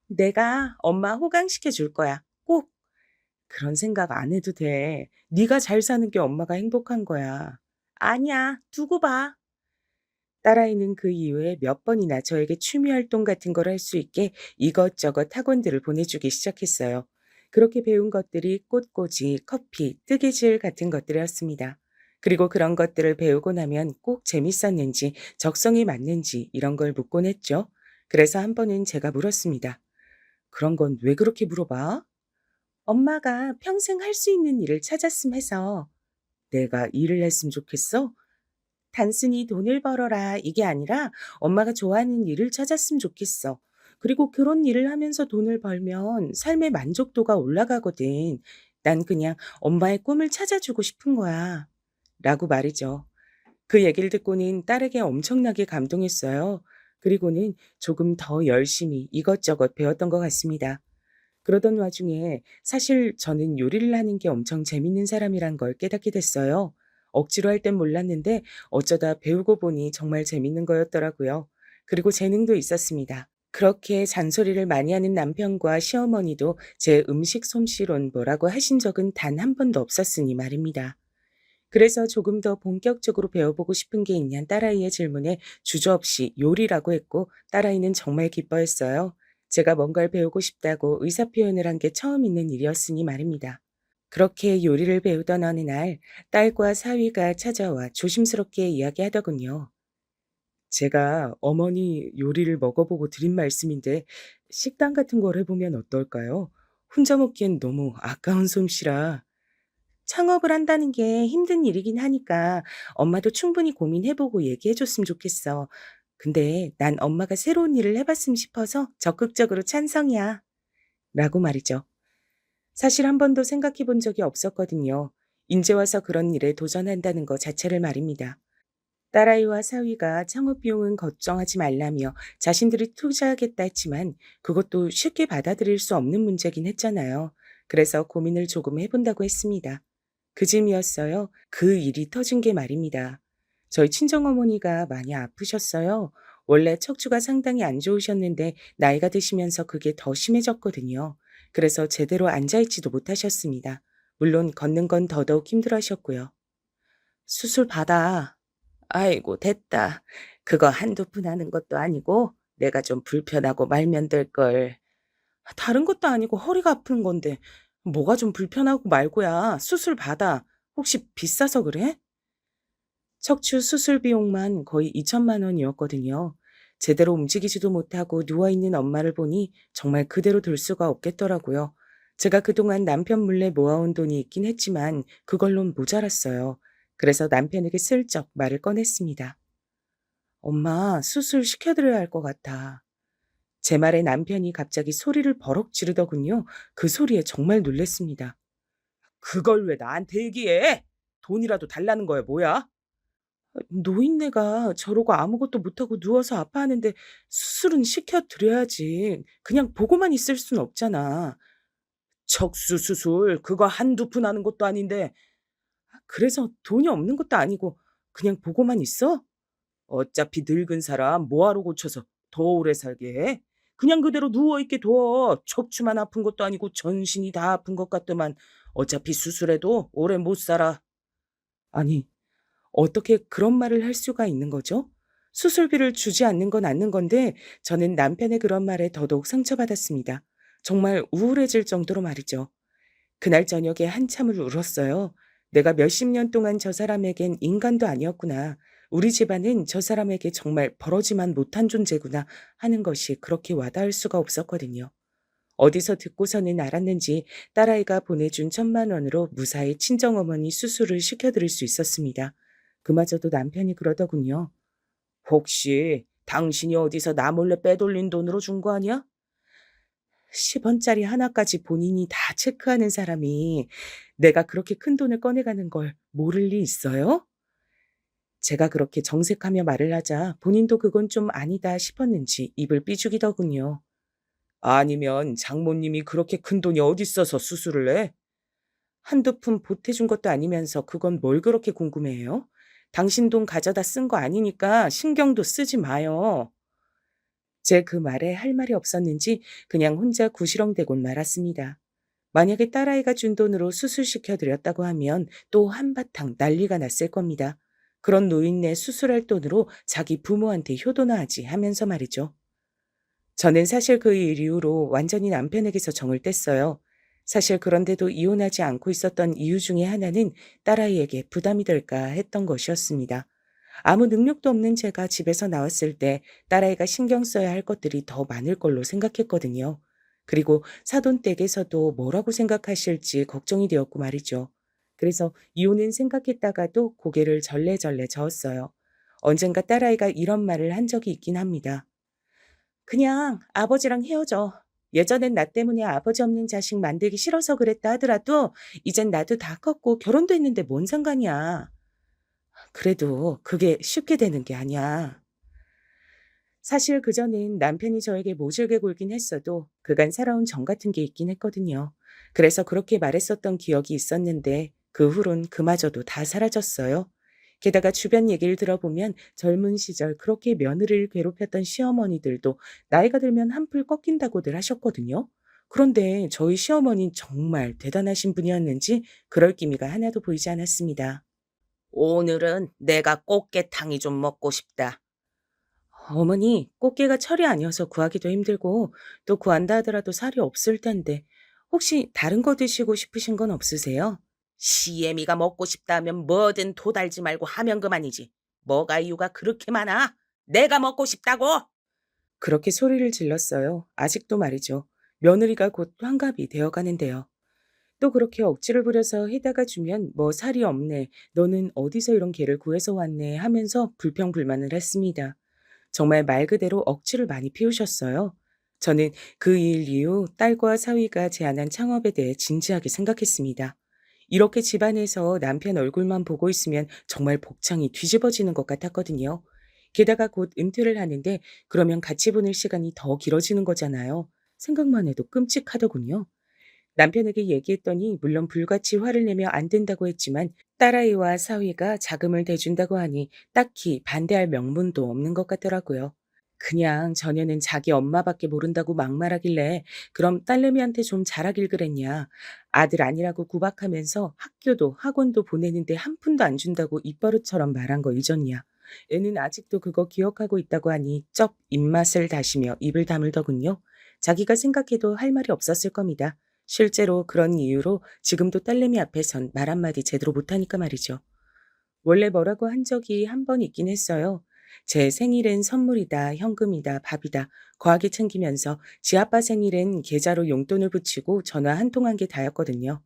내가 엄마 호강시켜 줄 거야. 꼭. 그런 생각 안 해도 돼. 네가 잘 사는 게 엄마가 행복한 거야. 아니야. 두고 봐. 딸아이는 그 이후에 몇 번이나 저에게 취미 활동 같은 걸 할 수 있게 이것저것 학원들을 보내주기 시작했어요. 그렇게 배운 것들이 꽃꽂이, 커피, 뜨개질 같은 것들이었습니다. 그리고 그런 것들을 배우고 나면 꼭 재밌었는지, 적성에 맞는지 이런 걸 묻곤 했죠. 그래서 한 번은 제가 물었습니다. 그런 건 왜 그렇게 물어봐? 엄마가 평생 할 수 있는 일을 찾았음 해서. 내가 일을 했으면 좋겠어? 단순히 돈을 벌어라 이게 아니라 엄마가 좋아하는 일을 찾았으면 좋겠어. 그리고 그런 일을 하면서 돈을 벌면 삶의 만족도가 올라가거든. 난 그냥 엄마의 꿈을 찾아주고 싶은 거야. 라고 말이죠. 그 얘기를 듣고는 딸에게 엄청나게 감동했어요. 그리고는 조금 더 열심히 이것저것 배웠던 것 같습니다. 그러던 와중에 사실 저는 요리를 하는 게 엄청 재밌는 사람이란 걸 깨닫게 됐어요. 억지로 할 땐 몰랐는데 어쩌다 배우고 보니 정말 재밌는 거였더라고요. 그리고 재능도 있었습니다. 그렇게 잔소리를 많이 하는 남편과 시어머니도 제 음식 솜씨론 뭐라고 하신 적은 단 한 번도 없었으니 말입니다. 그래서 조금 더 본격적으로 배워보고 싶은 게 있냐는 딸아이의 질문에 주저없이 요리라고 했고 딸아이는 정말 기뻐했어요. 제가 뭔가를 배우고 싶다고 의사표현을 한 게 처음 있는 일이었으니 말입니다. 그렇게 요리를 배우던 어느 날 딸과 사위가 찾아와 조심스럽게 이야기하더군요. 제가 어머니 요리를 먹어보고 드린 말씀인데 식당 같은 걸 해보면 어떨까요? 혼자 먹기엔 너무 아까운 솜씨라. 창업을 한다는 게 힘든 일이긴 하니까 엄마도 충분히 고민해보고 얘기해줬으면 좋겠어. 근데 난 엄마가 새로운 일을 해봤으면 싶어서 적극적으로 찬성이야. 라고 말이죠. 사실 한 번도 생각해 본 적이 없었거든요. 인제 와서 그런 일에 도전한다는 것 자체를 말입니다. 딸아이와 사위가 창업 비용은 걱정하지 말라며 자신들이 투자하겠다 했지만 그것도 쉽게 받아들일 수 없는 문제긴 했잖아요. 그래서 고민을 조금 해본다고 했습니다. 그 즈음이었어요. 그 일이 터진 게 말입니다. 저희 친정어머니가 많이 아프셨어요. 원래 척추가 상당히 안 좋으셨는데 나이가 드시면서 그게 더 심해졌거든요. 그래서 제대로 앉아있지도 못하셨습니다. 물론 걷는 건 더더욱 힘들어 하셨고요. 수술 받아. 아이고, 됐다. 그거 한두 푼 하는 것도 아니고 내가 좀 불편하고 말면 될걸. 다른 것도 아니고 허리가 아픈 건데 뭐가 좀 불편하고 말고야. 수술 받아. 혹시 비싸서 그래? 척추 수술 비용만 거의 2천만 원이었거든요. 제대로 움직이지도 못하고 누워있는 엄마를 보니 정말 그대로 둘 수가 없겠더라고요. 제가 그동안 남편 몰래 모아온 돈이 있긴 했지만 그걸론 모자랐어요. 그래서 남편에게 슬쩍 말을 꺼냈습니다. 엄마, 수술 시켜드려야 할 것 같아. 제 말에 남편이 갑자기 소리를 버럭 지르더군요. 그 소리에 정말 놀랬습니다. 그걸 왜 나한테 얘기해? 돈이라도 달라는 거야, 뭐야? 노인네가 저러고 아무것도 못하고 누워서 아파하는데 수술은 시켜드려야지. 그냥 보고만 있을 순 없잖아. 척수 수술, 그거 한두 푼 하는 것도 아닌데. 그래서 돈이 없는 것도 아니고 그냥 보고만 있어? 어차피 늙은 사람 뭐하러 고쳐서 더 오래 살게 해? 그냥 그대로 누워있게 둬. 척추만 아픈 것도 아니고 전신이 다 아픈 것 같더만. 어차피 수술해도 오래 못 살아. 아니, 어떻게 그런 말을 할 수가 있는 거죠? 수술비를 주지 않는 건 않는 건데 저는 남편의 그런 말에 더더욱 상처받았습니다. 정말 우울해질 정도로 말이죠. 그날 저녁에 한참을 울었어요. 내가 몇십 년 동안 저 사람에겐 인간도 아니었구나. 우리 집안은 저 사람에게 정말 벌어지만 못한 존재구나 하는 것이 그렇게 와닿을 수가 없었거든요. 어디서 듣고서는 알았는지 딸아이가 보내준 1,000만 원으로 무사히 친정어머니 수술을 시켜드릴 수 있었습니다. 그마저도 남편이 그러더군요. 혹시 당신이 어디서 나 몰래 빼돌린 돈으로 준 거 아니야? 10원짜리 하나까지 본인이 다 체크하는 사람이 내가 그렇게 큰 돈을 꺼내가는 걸 모를 리 있어요? 제가 그렇게 정색하며 말을 하자 본인도 그건 좀 아니다 싶었는지 입을 삐죽이더군요. 아니면 장모님이 그렇게 큰 돈이 어디 있어서 수술을 해? 한두 푼 보태준 것도 아니면서 그건 뭘 그렇게 궁금해해요? 당신 돈 가져다 쓴 거 아니니까 신경도 쓰지 마요. 제 그 말에 할 말이 없었는지 그냥 혼자 구시렁대곤 말았습니다. 만약에 딸아이가 준 돈으로 수술시켜 드렸다고 하면 또 한바탕 난리가 났을 겁니다. 그런 노인네 수술할 돈으로 자기 부모한테 효도나 하지 하면서 말이죠. 저는 사실 그 일 이후로 완전히 남편에게서 정을 뗐어요. 사실 그런데도 이혼하지 않고 있었던 이유 중에 하나는 딸아이에게 부담이 될까 했던 것이었습니다. 아무 능력도 없는 제가 집에서 나왔을 때 딸아이가 신경 써야 할 것들이 더 많을 걸로 생각했거든요. 그리고 사돈댁에서도 뭐라고 생각하실지 걱정이 되었고 말이죠. 그래서 이혼은 생각했다가도 고개를 절레절레 저었어요. 언젠가 딸아이가 이런 말을 한 적이 있긴 합니다. 그냥 아버지랑 헤어져. 예전엔 나 때문에 아버지 없는 자식 만들기 싫어서 그랬다 하더라도 이젠 나도 다 컸고 결혼도 했는데 뭔 상관이야. 그래도 그게 쉽게 되는 게 아니야. 사실 그전엔 남편이 저에게 모질게 굴긴 했어도 그간 살아온 정 같은 게 있긴 했거든요. 그래서 그렇게 말했었던 기억이 있었는데 그 후론 그마저도 다 사라졌어요. 게다가 주변 얘기를 들어보면 젊은 시절 그렇게 며느리를 괴롭혔던 시어머니들도 나이가 들면 한풀 꺾인다고들 하셨거든요. 그런데 저희 시어머니는 정말 대단하신 분이었는지 그럴 기미가 하나도 보이지 않았습니다. 오늘은 내가 꽃게탕이 좀 먹고 싶다. 어머니, 꽃게가 철이 아니어서 구하기도 힘들고 또 구한다 하더라도 살이 없을 텐데 혹시 다른 거 드시고 싶으신 건 없으세요? 시애미가 먹고 싶다 하면 뭐든 도달지 말고 하면 그만이지. 뭐가 이유가 그렇게 많아? 내가 먹고 싶다고! 그렇게 소리를 질렀어요. 아직도 말이죠. 며느리가 곧 환갑이 되어 가는데요. 또 그렇게 억지를 부려서 해다가 주면 뭐 살이 없네, 너는 어디서 이런 개를 구해서 왔네 하면서 불평불만을 했습니다. 정말 말 그대로 억지를 많이 피우셨어요. 저는 그 일 이후 딸과 사위가 제안한 창업에 대해 진지하게 생각했습니다. 이렇게 집안에서 남편 얼굴만 보고 있으면 정말 복창이 뒤집어지는 것 같았거든요. 게다가 곧 은퇴를 하는데 그러면 같이 보낼 시간이 더 길어지는 거잖아요. 생각만 해도 끔찍하더군요. 남편에게 얘기했더니 물론 불같이 화를 내며 안 된다고 했지만 딸아이와 사위가 자금을 대준다고 하니 딱히 반대할 명분도 없는 것 같더라고요. 그냥 전에는 자기 엄마밖에 모른다고 막말하길래 그럼 딸내미한테 좀 잘하길 그랬냐. 아들 아니라고 구박하면서 학교도 학원도 보내는데 한 푼도 안 준다고 입버릇처럼 말한 거 잊었냐. 애는 아직도 그거 기억하고 있다고 하니 쩝 입맛을 다시며 입을 다물더군요. 자기가 생각해도 할 말이 없었을 겁니다. 실제로 그런 이유로 지금도 딸내미 앞에선 말 한마디 제대로 못하니까 말이죠. 원래 뭐라고 한 적이 한 번 있긴 했어요. 제 생일엔 선물이다, 현금이다, 밥이다 거하게 챙기면서 지 아빠 생일엔 계좌로 용돈을 붙이고 전화 한 통 한 게 다였거든요.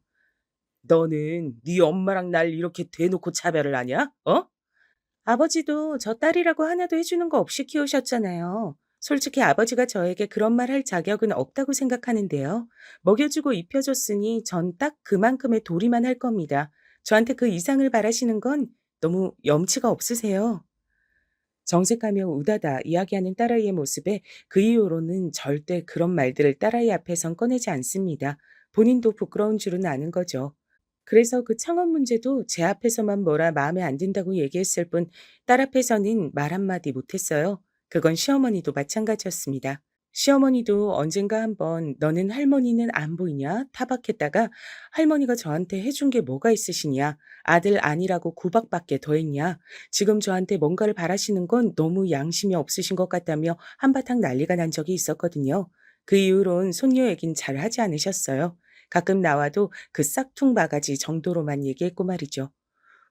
"너는 네 엄마랑 날 이렇게 대놓고 차별을 하냐? 어? 아버지도 저 딸이라고 하나도 해 주는 거 없이 키우셨잖아요. 솔직히 아버지가 저에게 그런 말 할 자격은 없다고 생각하는데요. 먹여주고 입혀줬으니 전 딱 그만큼의 도리만 할 겁니다. 저한테 그 이상을 바라시는 건 너무 염치가 없으세요." 정색하며 우다다 이야기하는 딸아이의 모습에 그 이후로는 절대 그런 말들을 딸아이 앞에선 꺼내지 않습니다. 본인도 부끄러운 줄은 아는 거죠. 그래서 그 창업 문제도 제 앞에서만 뭐라 마음에 안 든다고 얘기했을 뿐 딸 앞에서는 말 한마디 못했어요. 그건 시어머니도 마찬가지였습니다. 시어머니도 언젠가 한번 "너는 할머니는 안 보이냐?" 타박했다가 할머니가 저한테 해준 게 뭐가 있으시냐? 아들 아니라고 구박밖에 더했냐? 지금 저한테 뭔가를 바라시는 건 너무 양심이 없으신 것 같다며 한바탕 난리가 난 적이 있었거든요. 그 이후론 손녀 얘긴 잘 하지 않으셨어요. 가끔 나와도 그 싹퉁 바가지 정도로만 얘기했고 말이죠.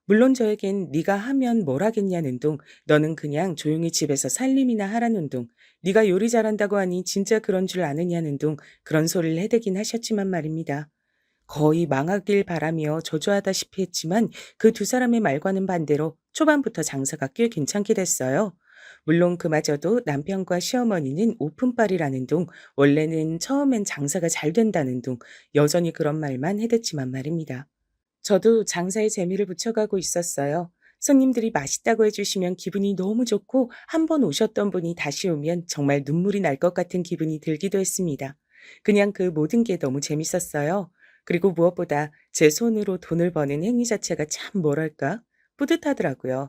물론 저에겐 "네가 하면 뭘 하겠냐"는 둥, "너는 그냥 조용히 집에서 살림이나 하라는 둥, 네가 요리 잘한다고 하니 진짜 그런 줄 아느냐는 둥 그런 소리를 해대긴 하셨지만 말입니다. 거의 망하길 바라며 저주하다시피 했지만 그 두 사람의 말과는 반대로 초반부터 장사가 꽤 괜찮게 됐어요. 물론 그마저도 남편과 시어머니는 오픈빨이라는 둥, 원래는 처음엔 장사가 잘 된다는 둥, 여전히 그런 말만 해댔지만 말입니다. 저도 장사에 재미를 붙여가고 있었어요. 손님들이 맛있다고 해주시면 기분이 너무 좋고 한 번 오셨던 분이 다시 오면 정말 눈물이 날 것 같은 기분이 들기도 했습니다. 그냥 그 모든 게 너무 재밌었어요. 그리고 무엇보다 제 손으로 돈을 버는 행위 자체가 참 뭐랄까 뿌듯하더라고요.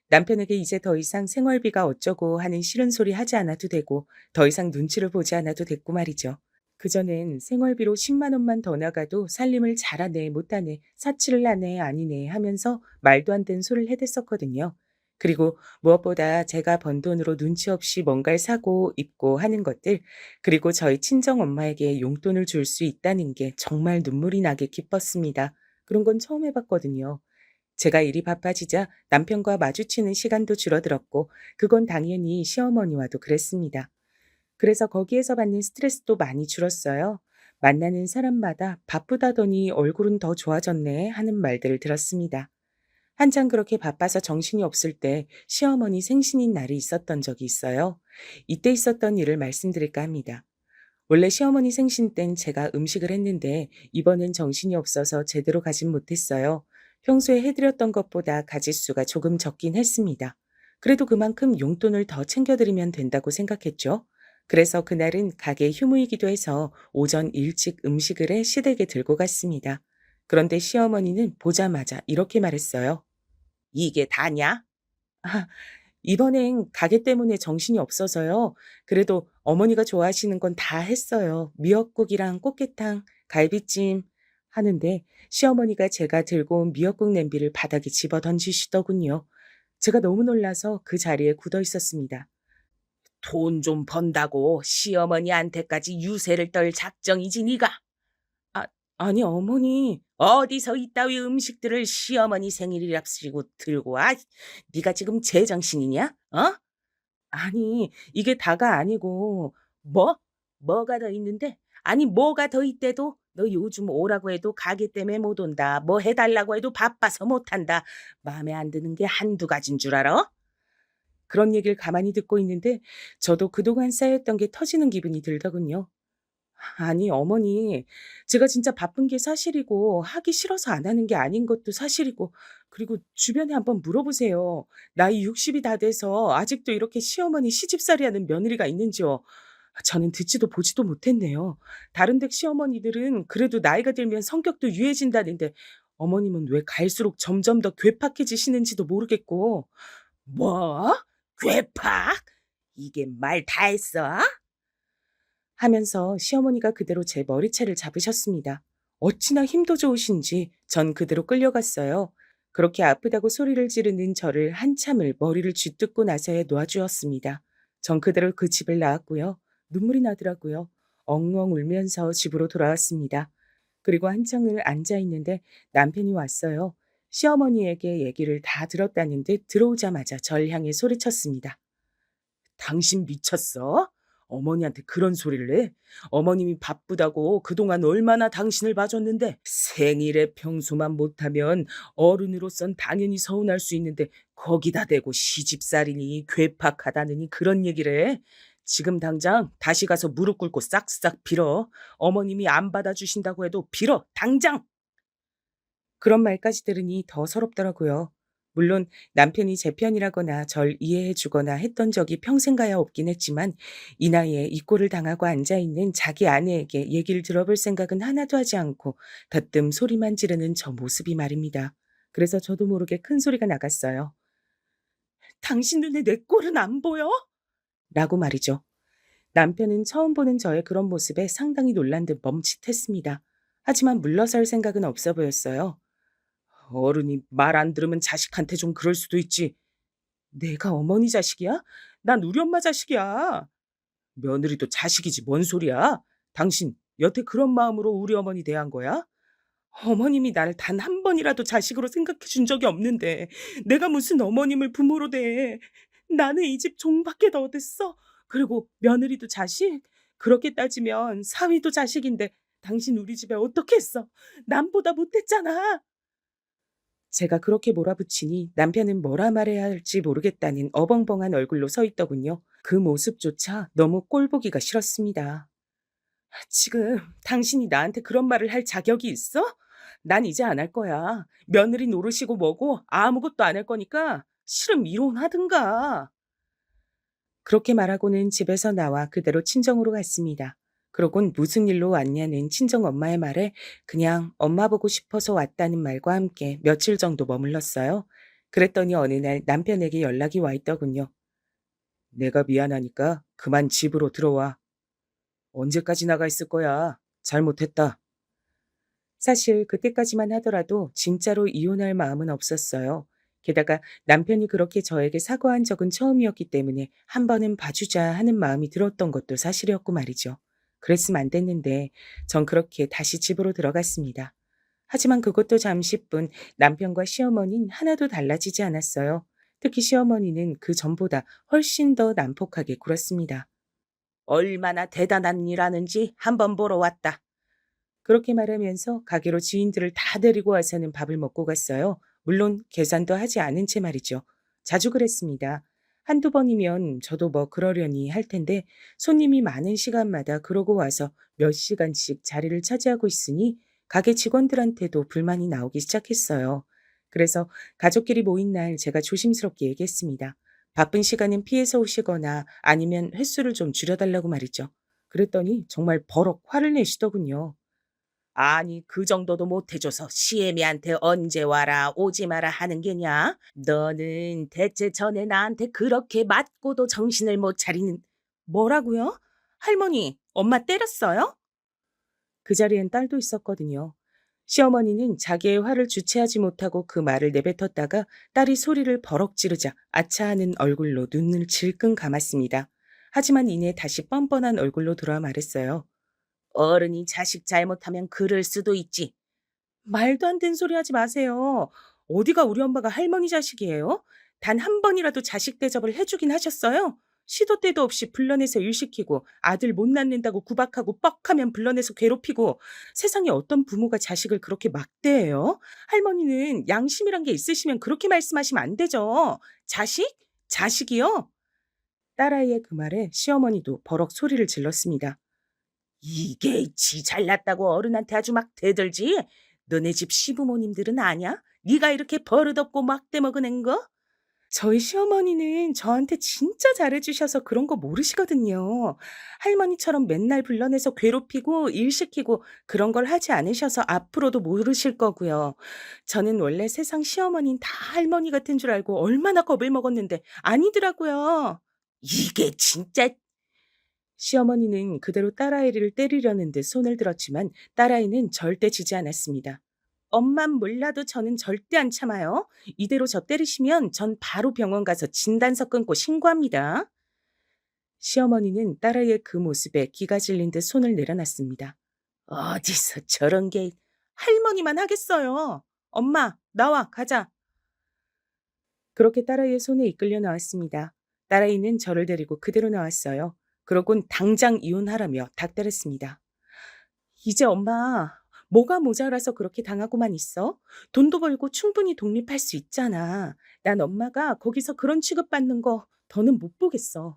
남편에게 이제 더 이상 생활비가 어쩌고 하는 싫은 소리 하지 않아도 되고 더 이상 눈치를 보지 않아도 됐고 말이죠. 그전엔 생활비로 10만 원만 더 나가도 살림을 잘하네 못하네 사치를 하네 아니네 하면서 말도 안 되는 소리를 해댔었거든요. 그리고 무엇보다 제가 번 돈으로 눈치 없이 뭔가를 사고 입고 하는 것들, 그리고 저희 친정 엄마에게 용돈을 줄 수 있다는 게 정말 눈물이 나게 기뻤습니다. 그런 건 처음 해봤거든요. 제가 일이 바빠지자 남편과 마주치는 시간도 줄어들었고 그건 당연히 시어머니와도 그랬습니다. 그래서 거기에서 받는 스트레스도 많이 줄었어요. 만나는 사람마다 "바쁘다더니 얼굴은 더 좋아졌네." 하는 말들을 들었습니다. 한창 그렇게 바빠서 정신이 없을 때 시어머니 생신인 날이 있었던 적이 있어요. 이때 있었던 일을 말씀드릴까 합니다. 원래 시어머니 생신 땐 제가 음식을 했는데 이번엔 정신이 없어서 제대로 가진 못했어요. 평소에 해드렸던 것보다 가짓수가 조금 적긴 했습니다. 그래도 그만큼 용돈을 더 챙겨드리면 된다고 생각했죠. 그래서 그날은 가게 휴무이기도 해서 오전 일찍 음식을 해 시댁에 들고 갔습니다. 그런데 시어머니는 보자마자 이렇게 말했어요. "이게 다냐?" 아, 이번엔 가게 때문에 정신이 없어서요. 그래도 어머니가 좋아하시는 건 다 했어요. 미역국이랑 꽃게탕, 갈비찜 하는데 시어머니가 제가 들고 온 미역국 냄비를 바닥에 집어 던지시더군요. 제가 너무 놀라서 그 자리에 굳어 있었습니다. "돈 좀 번다고 시어머니한테까지 유세를 떨 작정이지 네가?" 아, 아니 어머니. "어디서 이따위 음식들을 시어머니 생일이랍시고 들고 와. 네가 지금 제정신이냐? 어?" 아니 이게 다가 아니고. "뭐? 뭐가 더 있는데?" 아니 뭐가 더 있대도 너 요즘 오라고 해도 가게 때문에 못 온다. 뭐 해달라고 해도 바빠서 못 한다. 마음에 안 드는 게 한두 가지인 줄 알아? 그런 얘기를 가만히 듣고 있는데 저도 그동안 쌓였던 게 터지는 기분이 들더군요. 아니 어머니, 제가 진짜 바쁜 게 사실이고 하기 싫어서 안 하는 게 아닌 것도 사실이고, 그리고 주변에 한번 물어보세요. 나이 60이 다 돼서 아직도 이렇게 시어머니 시집살이 하는 며느리가 있는지요. 저는 듣지도 보지도 못했네요. 다른 댁 시어머니들은 그래도 나이가 들면 성격도 유해진다는데 어머님은 왜 갈수록 점점 더 괴팍해지시는지도 모르겠고. 뭐? 괴팍? 이게 말 다 했어? 하면서 시어머니가 그대로 제 머리채를 잡으셨습니다. 어찌나 힘도 좋으신지 전 그대로 끌려갔어요. 그렇게 아프다고 소리를 지르는 저를 한참을 머리를 쥐뜯고 나서야 놓아주었습니다. 전 그대로 그 집을 나왔고요. 눈물이 나더라고요. 엉엉 울면서 집으로 돌아왔습니다. 그리고 한참을 앉아 있는데 남편이 왔어요. 시어머니에게 얘기를 다 들었다는 듯 들어오자마자 절 향해 소리쳤습니다. 당신 미쳤어? 어머니한테 그런 소리를 해? 어머님이 바쁘다고 그동안 얼마나 당신을 봐줬는데 생일에 평소만 못하면 어른으로선 당연히 서운할 수 있는데 거기다 대고 시집살이니 괴팍하다느니 그런 얘기를 해? 지금 당장 다시 가서 무릎 꿇고 싹싹 빌어. 어머님이 안 받아주신다고 해도 빌어. 당장! 그런 말까지 들으니 더 서럽더라고요. 물론 남편이 제 편이라거나 절 이해해 주거나 했던 적이 평생 가야 없긴 했지만 이 나이에 이 꼴을 당하고 앉아 있는 자기 아내에게 얘기를 들어볼 생각은 하나도 하지 않고 대뜸 소리만 지르는 저 모습이 말입니다. 그래서 저도 모르게 큰 소리가 나갔어요. 당신 눈에 내 꼴은 안 보여? 라고 말이죠. 남편은 처음 보는 저의 그런 모습에 상당히 놀란 듯 멈칫했습니다. 하지만 물러설 생각은 없어 보였어요. 어른이 말 안 들으면 자식한테 좀 그럴 수도 있지. 내가 어머니 자식이야? 난 우리 엄마 자식이야. 며느리도 자식이지 뭔 소리야? 당신 여태 그런 마음으로 우리 어머니 대한 거야? 어머님이 나를 단 한 번이라도 자식으로 생각해 준 적이 없는데 내가 무슨 어머님을 부모로 대해. 나는 이 집 종밖에 더 어딨어. 그리고 며느리도 자식? 그렇게 따지면 사위도 자식인데 당신 우리 집에 어떻게 했어? 남보다 못했잖아. 제가 그렇게 몰아붙이니 남편은 뭐라 말해야 할지 모르겠다는 어벙벙한 얼굴로 서 있더군요. 그 모습조차 너무 꼴보기가 싫었습니다. 지금 당신이 나한테 그런 말을 할 자격이 있어? 난 이제 안 할 거야. 며느리 노릇이고 뭐고 아무것도 안 할 거니까 싫으면 이혼하든가. 그렇게 말하고는 집에서 나와 그대로 친정으로 갔습니다. 그러곤 무슨 일로 왔냐는 친정 엄마의 말에 그냥 엄마 보고 싶어서 왔다는 말과 함께 며칠 정도 머물렀어요. 그랬더니 어느 날 남편에게 연락이 와 있더군요. 내가 미안하니까 그만 집으로 들어와. 언제까지 나가 있을 거야. 잘못했다. 사실 그때까지만 하더라도 진짜로 이혼할 마음은 없었어요. 게다가 남편이 그렇게 저에게 사과한 적은 처음이었기 때문에 한 번은 봐주자 하는 마음이 들었던 것도 사실이었고 말이죠. 그랬으면 안 됐는데 전 그렇게 다시 집으로 들어갔습니다. 하지만 그것도 잠시뿐 남편과 시어머니는 하나도 달라지지 않았어요. 특히 시어머니는 그 전보다 훨씬 더 난폭하게 굴었습니다. 얼마나 대단한 일 하는지 한번 보러 왔다. 그렇게 말하면서 가게로 지인들을 다 데리고 와서는 밥을 먹고 갔어요. 물론 계산도 하지 않은 채 말이죠. 자주 그랬습니다. 한두 번이면 저도 뭐 그러려니 할 텐데 손님이 많은 시간마다 그러고 와서 몇 시간씩 자리를 차지하고 있으니 가게 직원들한테도 불만이 나오기 시작했어요. 그래서 가족끼리 모인 날 제가 조심스럽게 얘기했습니다. 바쁜 시간은 피해서 오시거나 아니면 횟수를 좀 줄여달라고 말이죠. 그랬더니 정말 버럭 화를 내시더군요. 아니 그 정도도 못해줘서 시애미한테 언제 와라 오지 마라 하는 게냐? 너는 대체 전에 나한테 그렇게 맞고도 정신을 못 차리는. 뭐라고요? 할머니, 엄마 때렸어요? 그 자리엔 딸도 있었거든요. 시어머니는 자기의 화를 주체하지 못하고 그 말을 내뱉었다가 딸이 소리를 버럭 지르자 아차하는 얼굴로 눈을 질끈 감았습니다. 하지만 이내 다시 뻔뻔한 얼굴로 돌아 말했어요. 어른이 자식 잘못하면 그럴 수도 있지. 말도 안 되는 소리 하지 마세요. 어디가 우리 엄마가 할머니 자식이에요? 단 한 번이라도 자식 대접을 해주긴 하셨어요? 시도 때도 없이 불러내서 일 시키고 아들 못 낳는다고 구박하고 뻑하면 불러내서 괴롭히고 세상에 어떤 부모가 자식을 그렇게 막대해요? 할머니는 양심이란 게 있으시면 그렇게 말씀하시면 안 되죠. 자식? 자식이요? 딸아이의 그 말에 시어머니도 버럭 소리를 질렀습니다. 이게 지 잘났다고 어른한테 아주 막 대들지? 너네 집 시부모님들은 아냐? 네가 이렇게 버릇없고 막대 먹어낸 거? 저희 시어머니는 저한테 진짜 잘해주셔서 그런 거 모르시거든요. 할머니처럼 맨날 불러내서 괴롭히고 일 시키고 그런 걸 하지 않으셔서 앞으로도 모르실 거고요. 저는 원래 세상 시어머니는 다 할머니 같은 줄 알고 얼마나 겁을 먹었는데 아니더라고요. 이게 진짜. 시어머니는 그대로 딸아이를 때리려는 듯 손을 들었지만 딸아이는 절대 지지 않았습니다. 엄만 몰라도 저는 절대 안 참아요. 이대로 저 때리시면 전 바로 병원 가서 진단서 끊고 신고합니다. 시어머니는 딸아이의 그 모습에 기가 질린 듯 손을 내려놨습니다. 어디서 저런 게 할머니만 하겠어요. 엄마, 나와, 가자. 그렇게 딸아이의 손에 이끌려 나왔습니다. 딸아이는 저를 데리고 그대로 나왔어요. 그러곤 당장 이혼하라며 닥달했습니다. 이제 엄마, 뭐가 모자라서 그렇게 당하고만 있어? 돈도 벌고 충분히 독립할 수 있잖아. 난 엄마가 거기서 그런 취급받는 거 더는 못 보겠어.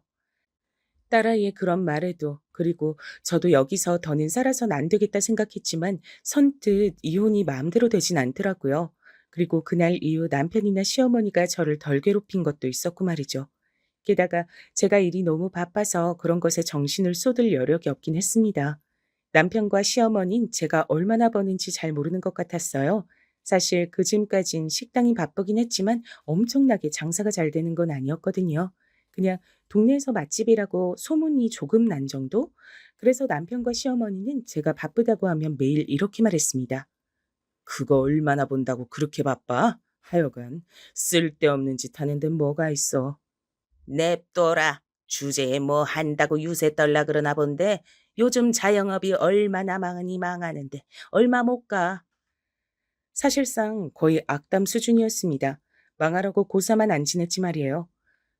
딸아이의 그런 말에도 그리고 저도 여기서 더는 살아선 안 되겠다 생각했지만 선뜻 이혼이 마음대로 되진 않더라고요. 그리고 그날 이후 남편이나 시어머니가 저를 덜 괴롭힌 것도 있었고 말이죠. 게다가 제가 일이 너무 바빠서 그런 것에 정신을 쏟을 여력이 없긴 했습니다. 남편과 시어머니는 제가 얼마나 버는지 잘 모르는 것 같았어요. 사실 그쯤까진 식당이 바쁘긴 했지만 엄청나게 장사가 잘 되는 건 아니었거든요. 그냥 동네에서 맛집이라고 소문이 조금 난 정도? 그래서 남편과 시어머니는 제가 바쁘다고 하면 매일 이렇게 말했습니다. 그거 얼마나 본다고 그렇게 바빠? 하여간 쓸데없는 짓 하는 데 뭐가 있어. 냅둬라. 주제에 뭐 한다고 유세 떨라 그러나 본데 요즘 자영업이 얼마나 망하니 망하는데 얼마 못 가. 사실상 거의 악담 수준이었습니다. 망하라고 고사만 안 지냈지 말이에요.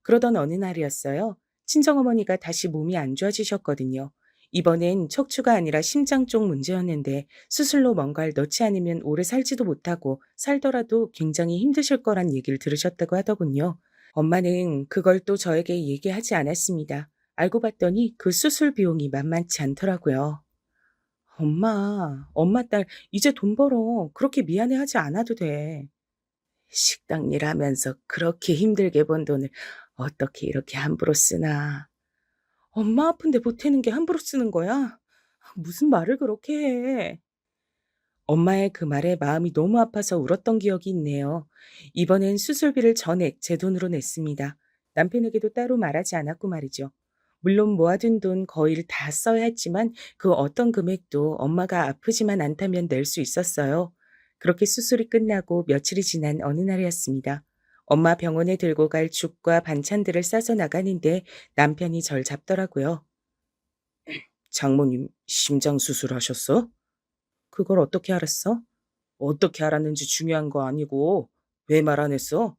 그러던 어느 날이었어요. 친정어머니가 다시 몸이 안 좋아지셨거든요. 이번엔 척추가 아니라 심장 쪽 문제였는데 수술로 뭔가를 넣지 않으면 오래 살지도 못하고 살더라도 굉장히 힘드실 거란 얘기를 들으셨다고 하더군요. 엄마는 그걸 또 저에게 얘기하지 않았습니다. 알고 봤더니 그 수술 비용이 만만치 않더라고요. 엄마 딸 이제 돈 벌어. 그렇게 미안해하지 않아도 돼. 식당 일하면서 그렇게 힘들게 번 돈을 어떻게 이렇게 함부로 쓰나. 엄마 아픈데 보태는 게 함부로 쓰는 거야? 무슨 말을 그렇게 해. 엄마의 그 말에 마음이 너무 아파서 울었던 기억이 있네요. 이번엔 수술비를 전액 제 돈으로 냈습니다. 남편에게도 따로 말하지 않았고 말이죠. 물론 모아둔 돈 거의를 다 써야 했지만 그 어떤 금액도 엄마가 아프지만 않다면 낼 수 있었어요. 그렇게 수술이 끝나고 며칠이 지난 어느 날이었습니다. 엄마 병원에 들고 갈 죽과 반찬들을 싸서 나가는데 남편이 절 잡더라고요. 장모님 심장 수술하셨어? 그걸 어떻게 알았어? 어떻게 알았는지 중요한 거 아니고 왜 말 안 했어?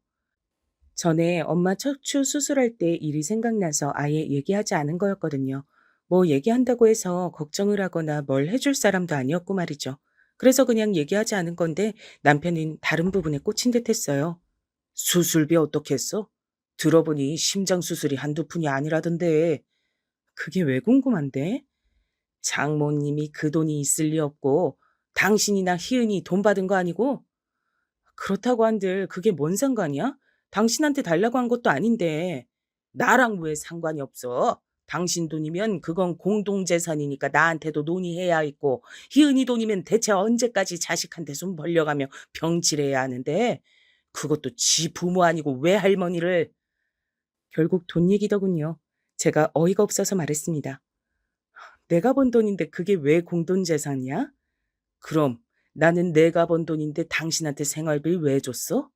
전에 엄마 척추 수술할 때 일이 생각나서 아예 얘기하지 않은 거였거든요. 뭐 얘기한다고 해서 걱정을 하거나 뭘 해줄 사람도 아니었고 말이죠. 그래서 그냥 얘기하지 않은 건데 남편은 다른 부분에 꽂힌 듯 했어요. 수술비 어떻게 했어? 들어보니 심장 수술이 한두 푼이 아니라던데. 그게 왜 궁금한데? 장모님이 그 돈이 있을 리 없고 당신이나 희은이 돈 받은 거 아니고? 그렇다고 한들 그게 뭔 상관이야? 당신한테 달라고 한 것도 아닌데. 나랑 왜 상관이 없어? 당신 돈이면 그건 공동재산이니까 나한테도 논의해야 있고 희은이 돈이면 대체 언제까지 자식한테 손 벌려가며 병치래야 하는데 그것도 지 부모 아니고 왜 할머니를. 결국 돈 얘기더군요. 제가 어이가 없어서 말했습니다. 내가 번 돈인데 그게 왜 공동재산이야? 그럼 나는 내가 번 돈인데 당신한테 생활비 왜 줬어?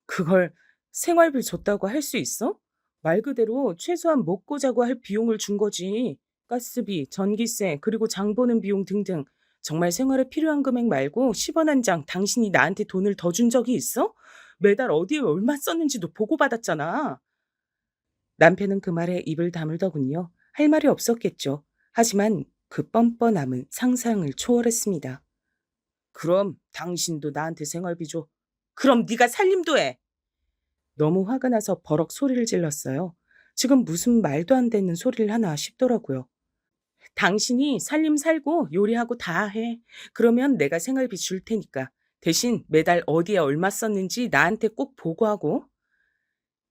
그걸 생활비 줬다고 할 수 있어? 말 그대로 최소한 먹고 자고 할 비용을 준 거지. 가스비, 전기세, 그리고 장 보는 비용 등등. 정말 생활에 필요한 금액 말고 10원 한 장 당신이 나한테 돈을 더 준 적이 있어? 매달 어디에 얼마 썼는지도 보고받았잖아. 남편은 그 말에 입을 다물더군요. 할 말이 없었겠죠. 하지만 그 뻔뻔함은 상상을 초월했습니다. 그럼 당신도 나한테 생활비 줘. 그럼 네가 살림도 해. 너무 화가 나서 버럭 소리를 질렀어요. 지금 무슨 말도 안 되는 소리를 하나 싶더라고요. 당신이 살림 살고 요리하고 다 해. 그러면 내가 생활비 줄 테니까. 대신 매달 어디에 얼마 썼는지 나한테 꼭 보고하고.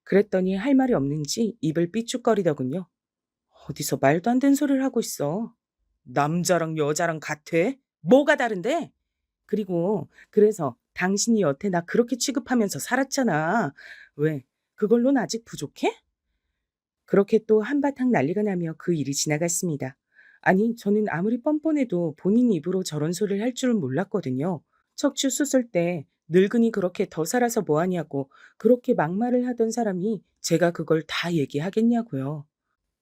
그랬더니 할 말이 없는지 입을 삐죽거리더군요. 어디서 말도 안 되는 소리를 하고 있어. 남자랑 여자랑 같아? 뭐가 다른데? 그리고 그래서 당신이 여태 나 그렇게 취급하면서 살았잖아. 왜? 그걸로는 아직 부족해? 그렇게 또 한바탕 난리가 나며 그 일이 지나갔습니다. 아니, 저는 아무리 뻔뻔해도 본인 입으로 저런 소리를 할 줄은 몰랐거든요. 척추 수술 때 늙은이 그렇게 더 살아서 뭐하냐고 그렇게 막말을 하던 사람이 제가 그걸 다 얘기하겠냐고요.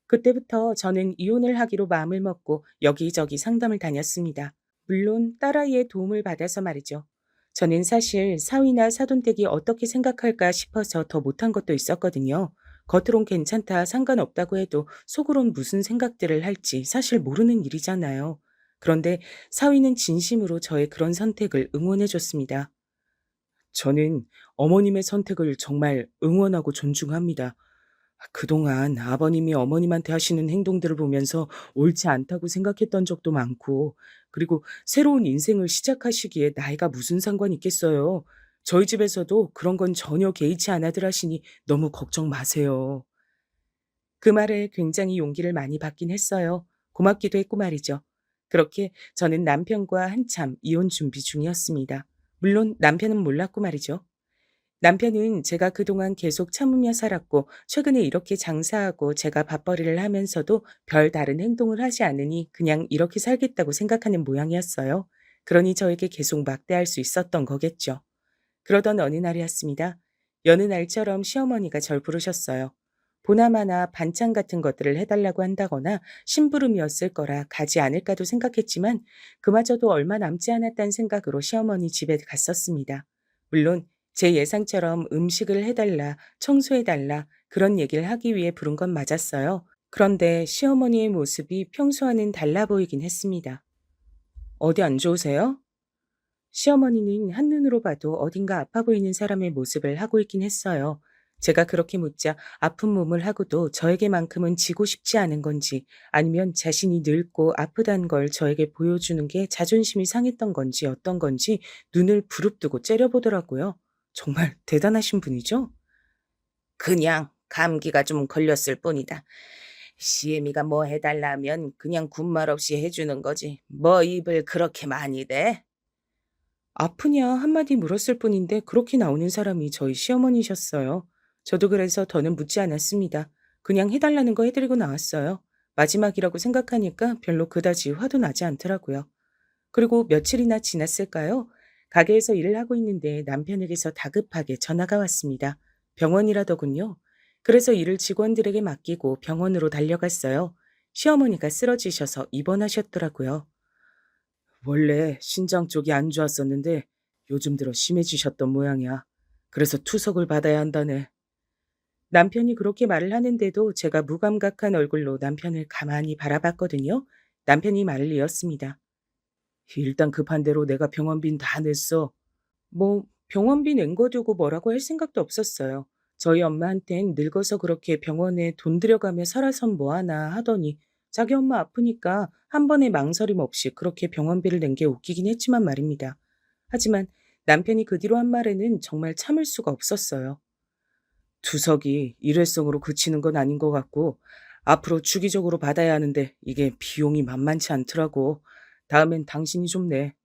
그때부터 저는 이혼을 하기로 마음을 먹고 여기저기 상담을 다녔습니다. 물론 딸아이의 도움을 받아서 말이죠. 저는 사실 사위나 사돈댁이 어떻게 생각할까 싶어서 더 못한 것도 있었거든요. 겉으론 괜찮다, 상관없다고 해도 속으론 무슨 생각들을 할지 사실 모르는 일이잖아요. 그런데 사위는 진심으로 저의 그런 선택을 응원해 줬습니다. 저는 어머님의 선택을 정말 응원하고 존중합니다. 그동안 아버님이 어머님한테 하시는 행동들을 보면서 옳지 않다고 생각했던 적도 많고, 그리고 새로운 인생을 시작하시기에 나이가 무슨 상관이 있겠어요. 저희 집에서도 그런 건 전혀 개의치 않아들 하시니 너무 걱정 마세요. 그 말에 굉장히 용기를 많이 받긴 했어요. 고맙기도 했고 말이죠. 그렇게 저는 남편과 한참 이혼 준비 중이었습니다. 물론 남편은 몰랐고 말이죠. 남편은 제가 그동안 계속 참으며 살았고 최근에 이렇게 장사하고 제가 밥벌이를 하면서도 별 다른 행동을 하지 않으니 그냥 이렇게 살겠다고 생각하는 모양이었어요. 그러니 저에게 계속 막대할 수 있었던 거겠죠. 그러던 어느 날이었습니다. 여느 날처럼 시어머니가 절 부르셨어요. 보나마나 반찬 같은 것들을 해달라고 한다거나 심부름이었을 거라 가지 않을까도 생각했지만 그마저도 얼마 남지 않았다는 생각으로 시어머니 집에 갔었습니다. 물론 제 예상처럼 음식을 해달라, 청소해달라 그런 얘기를 하기 위해 부른 건 맞았어요. 그런데 시어머니의 모습이 평소와는 달라 보이긴 했습니다. 어디 안 좋으세요? 시어머니는 한눈으로 봐도 어딘가 아파 보이는 사람의 모습을 하고 있긴 했어요. 제가 그렇게 묻자 아픈 몸을 하고도 저에게만큼은 지고 싶지 않은 건지 아니면 자신이 늙고 아프다는 걸 저에게 보여주는 게 자존심이 상했던 건지 어떤 건지 눈을 부릅뜨고 째려보더라고요. 정말 대단하신 분이죠? 그냥 감기가 좀 걸렸을 뿐이다. 시애미가 뭐 해달라 하면 그냥 군말 없이 해주는 거지. 뭐 입을 그렇게 많이 대? 아프냐 한마디 물었을 뿐인데 그렇게 나오는 사람이 저희 시어머니셨어요. 저도 그래서 더는 묻지 않았습니다. 그냥 해달라는 거 해드리고 나왔어요. 마지막이라고 생각하니까 별로 그다지 화도 나지 않더라고요. 그리고 며칠이나 지났을까요? 가게에서 일을 하고 있는데 남편에게서 다급하게 전화가 왔습니다. 병원이라더군요. 그래서 일을 직원들에게 맡기고 병원으로 달려갔어요. 시어머니가 쓰러지셔서 입원하셨더라고요. 원래 신장 쪽이 안 좋았었는데 요즘 들어 심해지셨던 모양이야. 그래서 투석을 받아야 한다네. 남편이 그렇게 말을 하는데도 제가 무감각한 얼굴로 남편을 가만히 바라봤거든요. 남편이 말을 이었습니다. 일단 급한 대로 내가 병원비는 다 냈어. 뭐 병원비 낸 거 두고 뭐라고 할 생각도 없었어요. 저희 엄마한텐 늙어서 그렇게 병원에 돈 들여가며 살아선 뭐하나 하더니 자기 엄마 아프니까 한 번의 망설임 없이 그렇게 병원비를 낸 게 웃기긴 했지만 말입니다. 하지만 남편이 그 뒤로 한 말에는 정말 참을 수가 없었어요. 투석이 일회성으로 그치는 건 아닌 것 같고 앞으로 주기적으로 받아야 하는데 이게 비용이 만만치 않더라고. 다음엔 당신이 좀 내.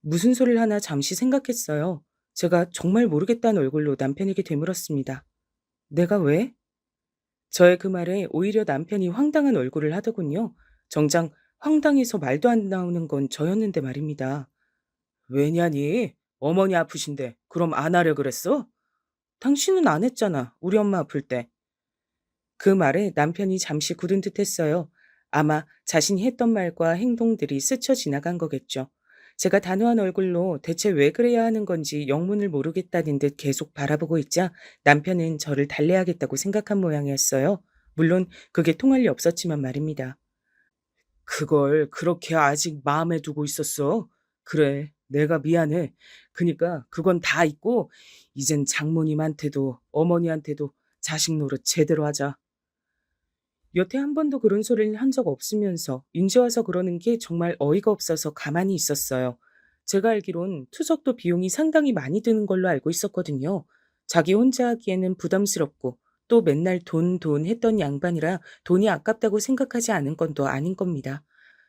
무슨 소리를 하나 잠시 생각했어요. 제가 정말 모르겠다는 얼굴로 남편에게 되물었습니다. 내가 왜? 저의 그 말에 오히려 남편이 황당한 얼굴을 하더군요. 정작 황당해서 말도 안 나오는 건 저였는데 말입니다. 왜냐니? 어머니 아프신데 그럼 안 하려 그랬어? 당신은 안 했잖아. 우리 엄마 아플 때. 그 말에 남편이 잠시 굳은 듯 했어요. 아마 자신이 했던 말과 행동들이 스쳐 지나간 거겠죠. 제가 단호한 얼굴로 대체 왜 그래야 하는 건지 영문을 모르겠다는 듯 계속 바라보고 있자 남편은 저를 달래야겠다고 생각한 모양이었어요. 물론 그게 통할 리 없었지만 말입니다. 그걸 그렇게 아직 마음에 두고 있었어? 그래, 내가 미안해. 그니까 그건 다 있고 이젠 장모님한테도 어머니한테도 자식 노릇 제대로 하자. 여태 한 번도 그런 소리를 한 적 없으면서 인제 와서 그러는 게 정말 어이가 없어서 가만히 있었어요. 제가 알기론 투석도 비용이 상당히 많이 드는 걸로 알고 있었거든요. 자기 혼자 하기에는 부담스럽고 또 맨날 돈, 돈 했던 양반이라 돈이 아깝다고 생각하지 않은 건 또 아닌 겁니다.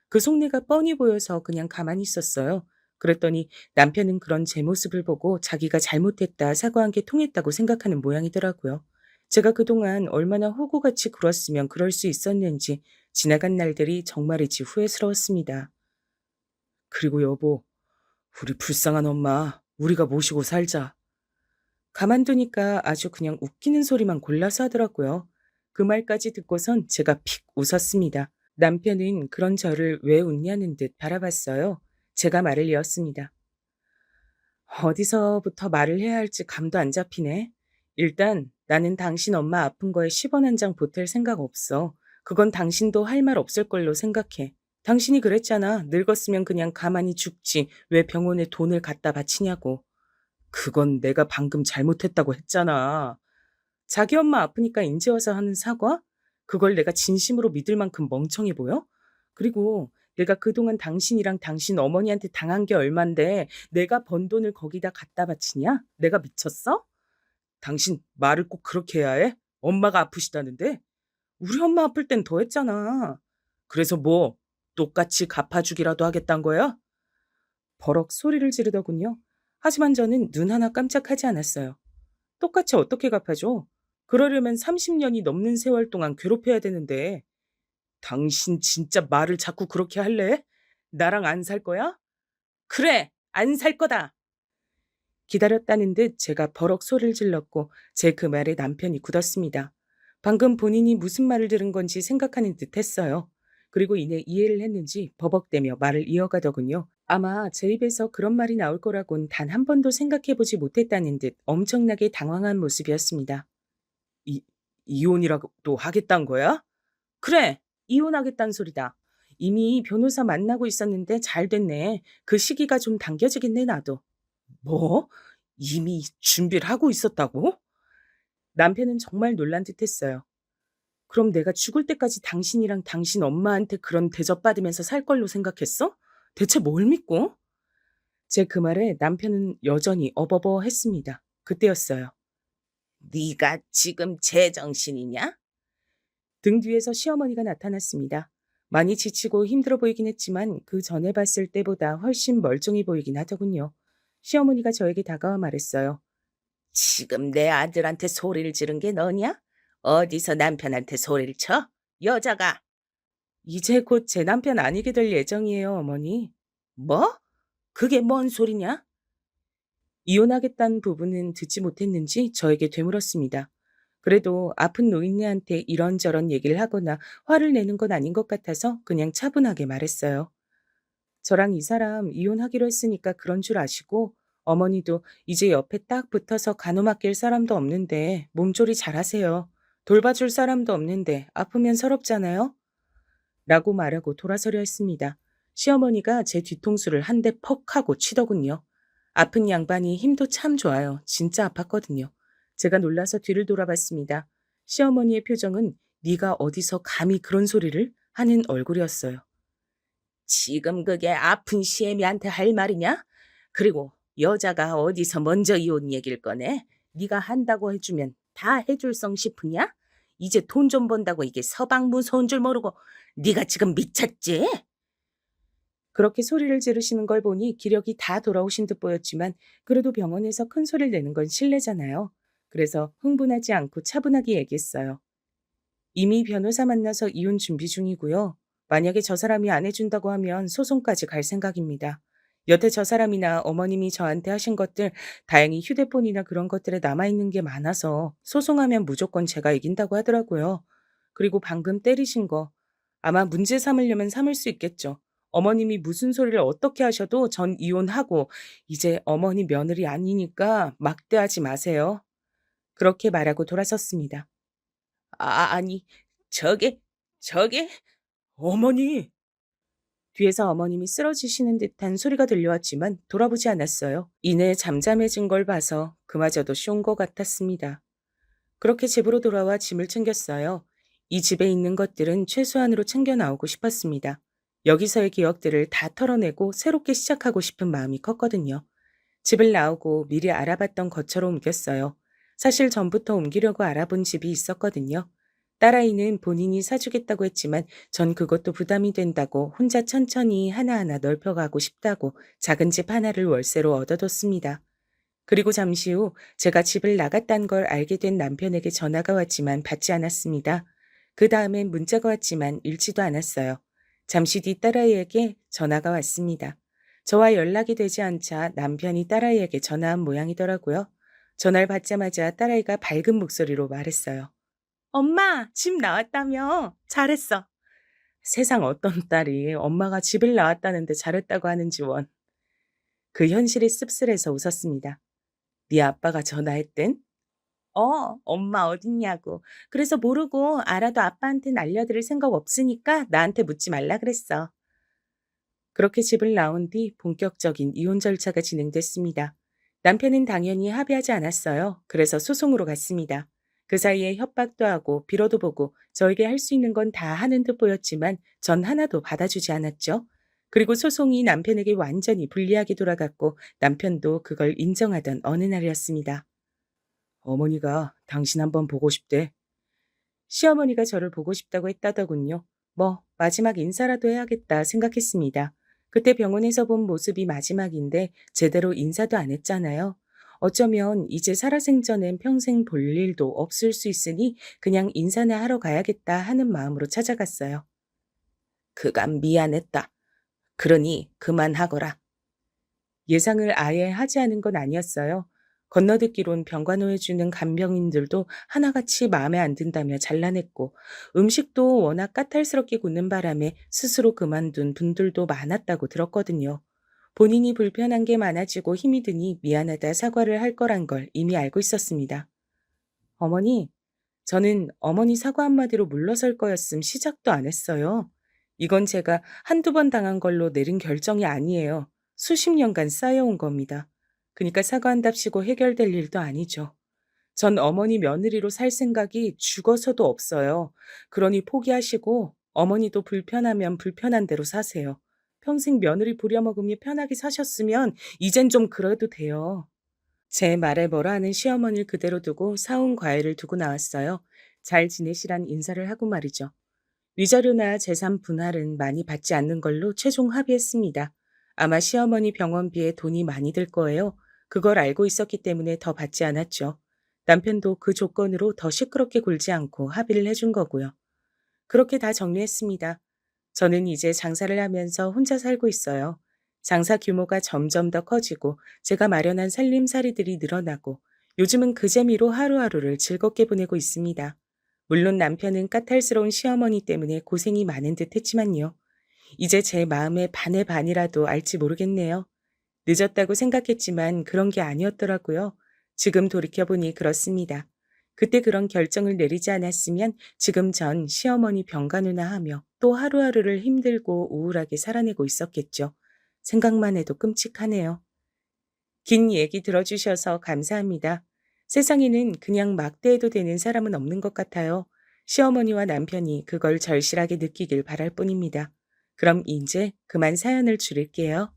그 속내가 뻔히 보여서 그냥 가만히 있었어요. 그랬더니 남편은 그런 제 모습을 보고 자기가 잘못했다 사과한 게 통했다고 생각하는 모양이더라고요. 제가 그동안 얼마나 호구같이 굴었으면 그럴 수 있었는지 지나간 날들이 정말이지 후회스러웠습니다. 그리고 여보, 우리 불쌍한 엄마, 우리가 모시고 살자. 가만두니까 아주 그냥 웃기는 소리만 골라서 하더라고요. 그 말까지 듣고선 제가 픽 웃었습니다. 남편은 그런 저를 왜 웃냐는 듯 바라봤어요. 제가 말을 이었습니다. 어디서부터 말을 해야 할지 감도 안 잡히네. 일단 나는 당신 엄마 아픈 거에 10원 한 장 보탤 생각 없어. 그건 당신도 할 말 없을 걸로 생각해. 당신이 그랬잖아. 늙었으면 그냥 가만히 죽지. 왜 병원에 돈을 갖다 바치냐고. 그건 내가 방금 잘못했다고 했잖아. 자기 엄마 아프니까 인제 와서 하는 사과? 그걸 내가 진심으로 믿을 만큼 멍청해 보여? 그리고 내가 그동안 당신이랑 당신 어머니한테 당한 게 얼만데 내가 번 돈을 거기다 갖다 바치냐? 내가 미쳤어? 당신 말을 꼭 그렇게 해야 해? 엄마가 아프시다는데? 우리 엄마 아플 땐 더 했잖아. 그래서 뭐 똑같이 갚아주기라도 하겠단 거야? 버럭 소리를 지르더군요. 하지만 저는 눈 하나 깜짝하지 않았어요. 똑같이 어떻게 갚아줘? 그러려면 30년이 넘는 세월 동안 괴롭혀야 되는데. 당신 진짜 말을 자꾸 그렇게 할래? 나랑 안 살 거야? 그래, 안 살 거다. 기다렸다는 듯 제가 버럭 소리를 질렀고 제 그 말에 남편이 굳었습니다. 방금 본인이 무슨 말을 들은 건지 생각하는 듯 했어요. 그리고 이내 이해를 했는지 버벅대며 말을 이어가더군요. 아마 제 입에서 그런 말이 나올 거라곤 단 한 번도 생각해보지 못했다는 듯 엄청나게 당황한 모습이었습니다. 이, 이혼이라도 하겠단 거야? 그래, 이혼하겠다는 소리다. 이미 변호사 만나고 있었는데 잘 됐네. 그 시기가 좀 당겨지겠네, 나도. 뭐? 이미 준비를 하고 있었다고? 남편은 정말 놀란 듯 했어요. 그럼 내가 죽을 때까지 당신이랑 당신 엄마한테 그런 대접받으면서 살 걸로 생각했어? 대체 뭘 믿고? 제 그 말에 남편은 여전히 어버버 했습니다. 그때였어요. 네가 지금 제정신이냐? 등 뒤에서 시어머니가 나타났습니다. 많이 지치고 힘들어 보이긴 했지만 그 전에 봤을 때보다 훨씬 멀쩡해 보이긴 하더군요. 시어머니가 저에게 다가와 말했어요. 지금 내 아들한테 소리를 지른 게 너냐? 어디서 남편한테 소리를 쳐? 여자가. 이제 곧 제 남편 아니게 될 예정이에요, 어머니. 뭐? 그게 뭔 소리냐? 이혼하겠다는 부분은 듣지 못했는지 저에게 되물었습니다. 그래도 아픈 노인네한테 이런저런 얘기를 하거나 화를 내는 건 아닌 것 같아서 그냥 차분하게 말했어요. 저랑 이 사람 이혼하기로 했으니까 그런 줄 아시고 어머니도 이제 옆에 딱 붙어서 가노맡길 사람도 없는데 몸조리 잘하세요. 돌봐줄 사람도 없는데 아프면 서럽잖아요. 라고 말하고 돌아서려 했습니다. 시어머니가 제 뒤통수를 한 대 퍽 하고 치더군요. 아픈 양반이 힘도 참 좋아요. 진짜 아팠거든요. 제가 놀라서 뒤를 돌아봤습니다. 시어머니의 표정은 네가 어디서 감히 그런 소리를 하는 얼굴이었어요. 지금 그게 아픈 시애미한테 할 말이냐? 그리고 여자가 어디서 먼저 이혼 얘기를 꺼내? 네가 한다고 해주면 다 해줄 성 싶으냐? 이제 돈 좀 번다고 이게 서방 무서운 줄 모르고 네가 지금 미쳤지? 그렇게 소리를 지르시는 걸 보니 기력이 다 돌아오신 듯 보였지만 그래도 병원에서 큰 소리를 내는 건 실례잖아요. 그래서 흥분하지 않고 차분하게 얘기했어요. 이미 변호사 만나서 이혼 준비 중이고요. 만약에 저 사람이 안 해준다고 하면 소송까지 갈 생각입니다. 여태 저 사람이나 어머님이 저한테 하신 것들 다행히 휴대폰이나 그런 것들에 남아있는 게 많아서 소송하면 무조건 제가 이긴다고 하더라고요. 그리고 방금 때리신 거 아마 문제 삼으려면 삼을 수 있겠죠. 어머님이 무슨 소리를 어떻게 하셔도 전 이혼하고 이제 어머니 며느리 아니니까 막대하지 마세요. 그렇게 말하고 돌아섰습니다. 아니, 저게, 저게, 어머니! 뒤에서 어머님이 쓰러지시는 듯한 소리가 들려왔지만 돌아보지 않았어요. 이내 잠잠해진 걸 봐서 그마저도 쇼인 것 같았습니다. 그렇게 집으로 돌아와 짐을 챙겼어요. 이 집에 있는 것들은 최소한으로 챙겨 나오고 싶었습니다. 여기서의 기억들을 다 털어내고 새롭게 시작하고 싶은 마음이 컸거든요. 집을 나오고 미리 알아봤던 것처럼 옮겼어요. 사실 전부터 옮기려고 알아본 집이 있었거든요. 딸아이는 본인이 사주겠다고 했지만 전 그것도 부담이 된다고 혼자 천천히 하나하나 넓혀가고 싶다고 작은 집 하나를 월세로 얻어뒀습니다. 그리고 잠시 후 제가 집을 나갔다는 걸 알게 된 남편에게 전화가 왔지만 받지 않았습니다. 그 다음엔 문자가 왔지만 읽지도 않았어요. 잠시 뒤 딸아이에게 전화가 왔습니다. 저와 연락이 되지 않자 남편이 딸아이에게 전화한 모양이더라고요. 전화를 받자마자 딸아이가 밝은 목소리로 말했어요. 엄마, 집 나왔다며? 잘했어. 세상 어떤 딸이 엄마가 집을 나왔다는데 잘했다고 하는지 원. 그 현실이 씁쓸해서 웃었습니다. 네 아빠가 전화했댄? 엄마 어딨냐고. 그래서 모르고 알아도 아빠한테는 알려드릴 생각 없으니까 나한테 묻지 말라 그랬어. 그렇게 집을 나온 뒤 본격적인 이혼 절차가 진행됐습니다. 남편은 당연히 합의하지 않았어요. 그래서 소송으로 갔습니다. 그 사이에 협박도 하고 빌어도 보고 저에게 할 수 있는 건 다 하는 듯 보였지만 전 하나도 받아주지 않았죠. 그리고 소송이 남편에게 완전히 불리하게 돌아갔고 남편도 그걸 인정하던 어느 날이었습니다. 어머니가 당신 한번 보고 싶대. 시어머니가 저를 보고 싶다고 했다더군요. 뭐 마지막 인사라도 해야겠다 생각했습니다. 그때 병원에서 본 모습이 마지막인데 제대로 인사도 안 했잖아요. 어쩌면 이제 살아생전엔 평생 볼 일도 없을 수 있으니 그냥 인사나 하러 가야겠다 하는 마음으로 찾아갔어요. 그간 미안했다. 그러니 그만하거라. 예상을 아예 하지 않은 건 아니었어요. 건너듣기론 병간호해주는 간병인들도 하나같이 마음에 안 든다며 잘라냈고 음식도 워낙 까탈스럽게 굽는 바람에 스스로 그만둔 분들도 많았다고 들었거든요. 본인이 불편한 게 많아지고 힘이 드니 미안하다 사과를 할 거란 걸 이미 알고 있었습니다. 어머니, 저는 어머니 사과 한마디로 물러설 거였음 시작도 안 했어요. 이건 제가 한두 번 당한 걸로 내린 결정이 아니에요. 수십 년간 쌓여온 겁니다. 그러니까 사과한답시고 해결될 일도 아니죠. 전 어머니 며느리로 살 생각이 죽어서도 없어요. 그러니 포기하시고 어머니도 불편하면 불편한 대로 사세요. 평생 며느리 부려먹으며 편하게 사셨으면 이젠 좀 그래도 돼요. 제 말에 뭐라 하는 시어머니를 그대로 두고 사온 과일을 두고 나왔어요. 잘 지내시란 인사를 하고 말이죠. 위자료나 재산 분할은 많이 받지 않는 걸로 최종 합의했습니다. 아마 시어머니 병원비에 돈이 많이 들 거예요. 그걸 알고 있었기 때문에 더 받지 않았죠. 남편도 그 조건으로 더 시끄럽게 굴지 않고 합의를 해준 거고요. 그렇게 다 정리했습니다. 저는 이제 장사를 하면서 혼자 살고 있어요. 장사 규모가 점점 더 커지고 제가 마련한 살림살이들이 늘어나고 요즘은 그 재미로 하루하루를 즐겁게 보내고 있습니다. 물론 남편은 까탈스러운 시어머니 때문에 고생이 많은 듯 했지만요. 이제 제 마음의 반의 반이라도 알지 모르겠네요. 늦었다고 생각했지만 그런 게 아니었더라고요. 지금 돌이켜보니 그렇습니다. 그때 그런 결정을 내리지 않았으면 지금 전 시어머니 병간호나 하며 또 하루하루를 힘들고 우울하게 살아내고 있었겠죠. 생각만 해도 끔찍하네요. 긴 얘기 들어주셔서 감사합니다. 세상에는 그냥 막대해도 되는 사람은 없는 것 같아요. 시어머니와 남편이 그걸 절실하게 느끼길 바랄 뿐입니다. 그럼 이제 그만 사연을 줄일게요.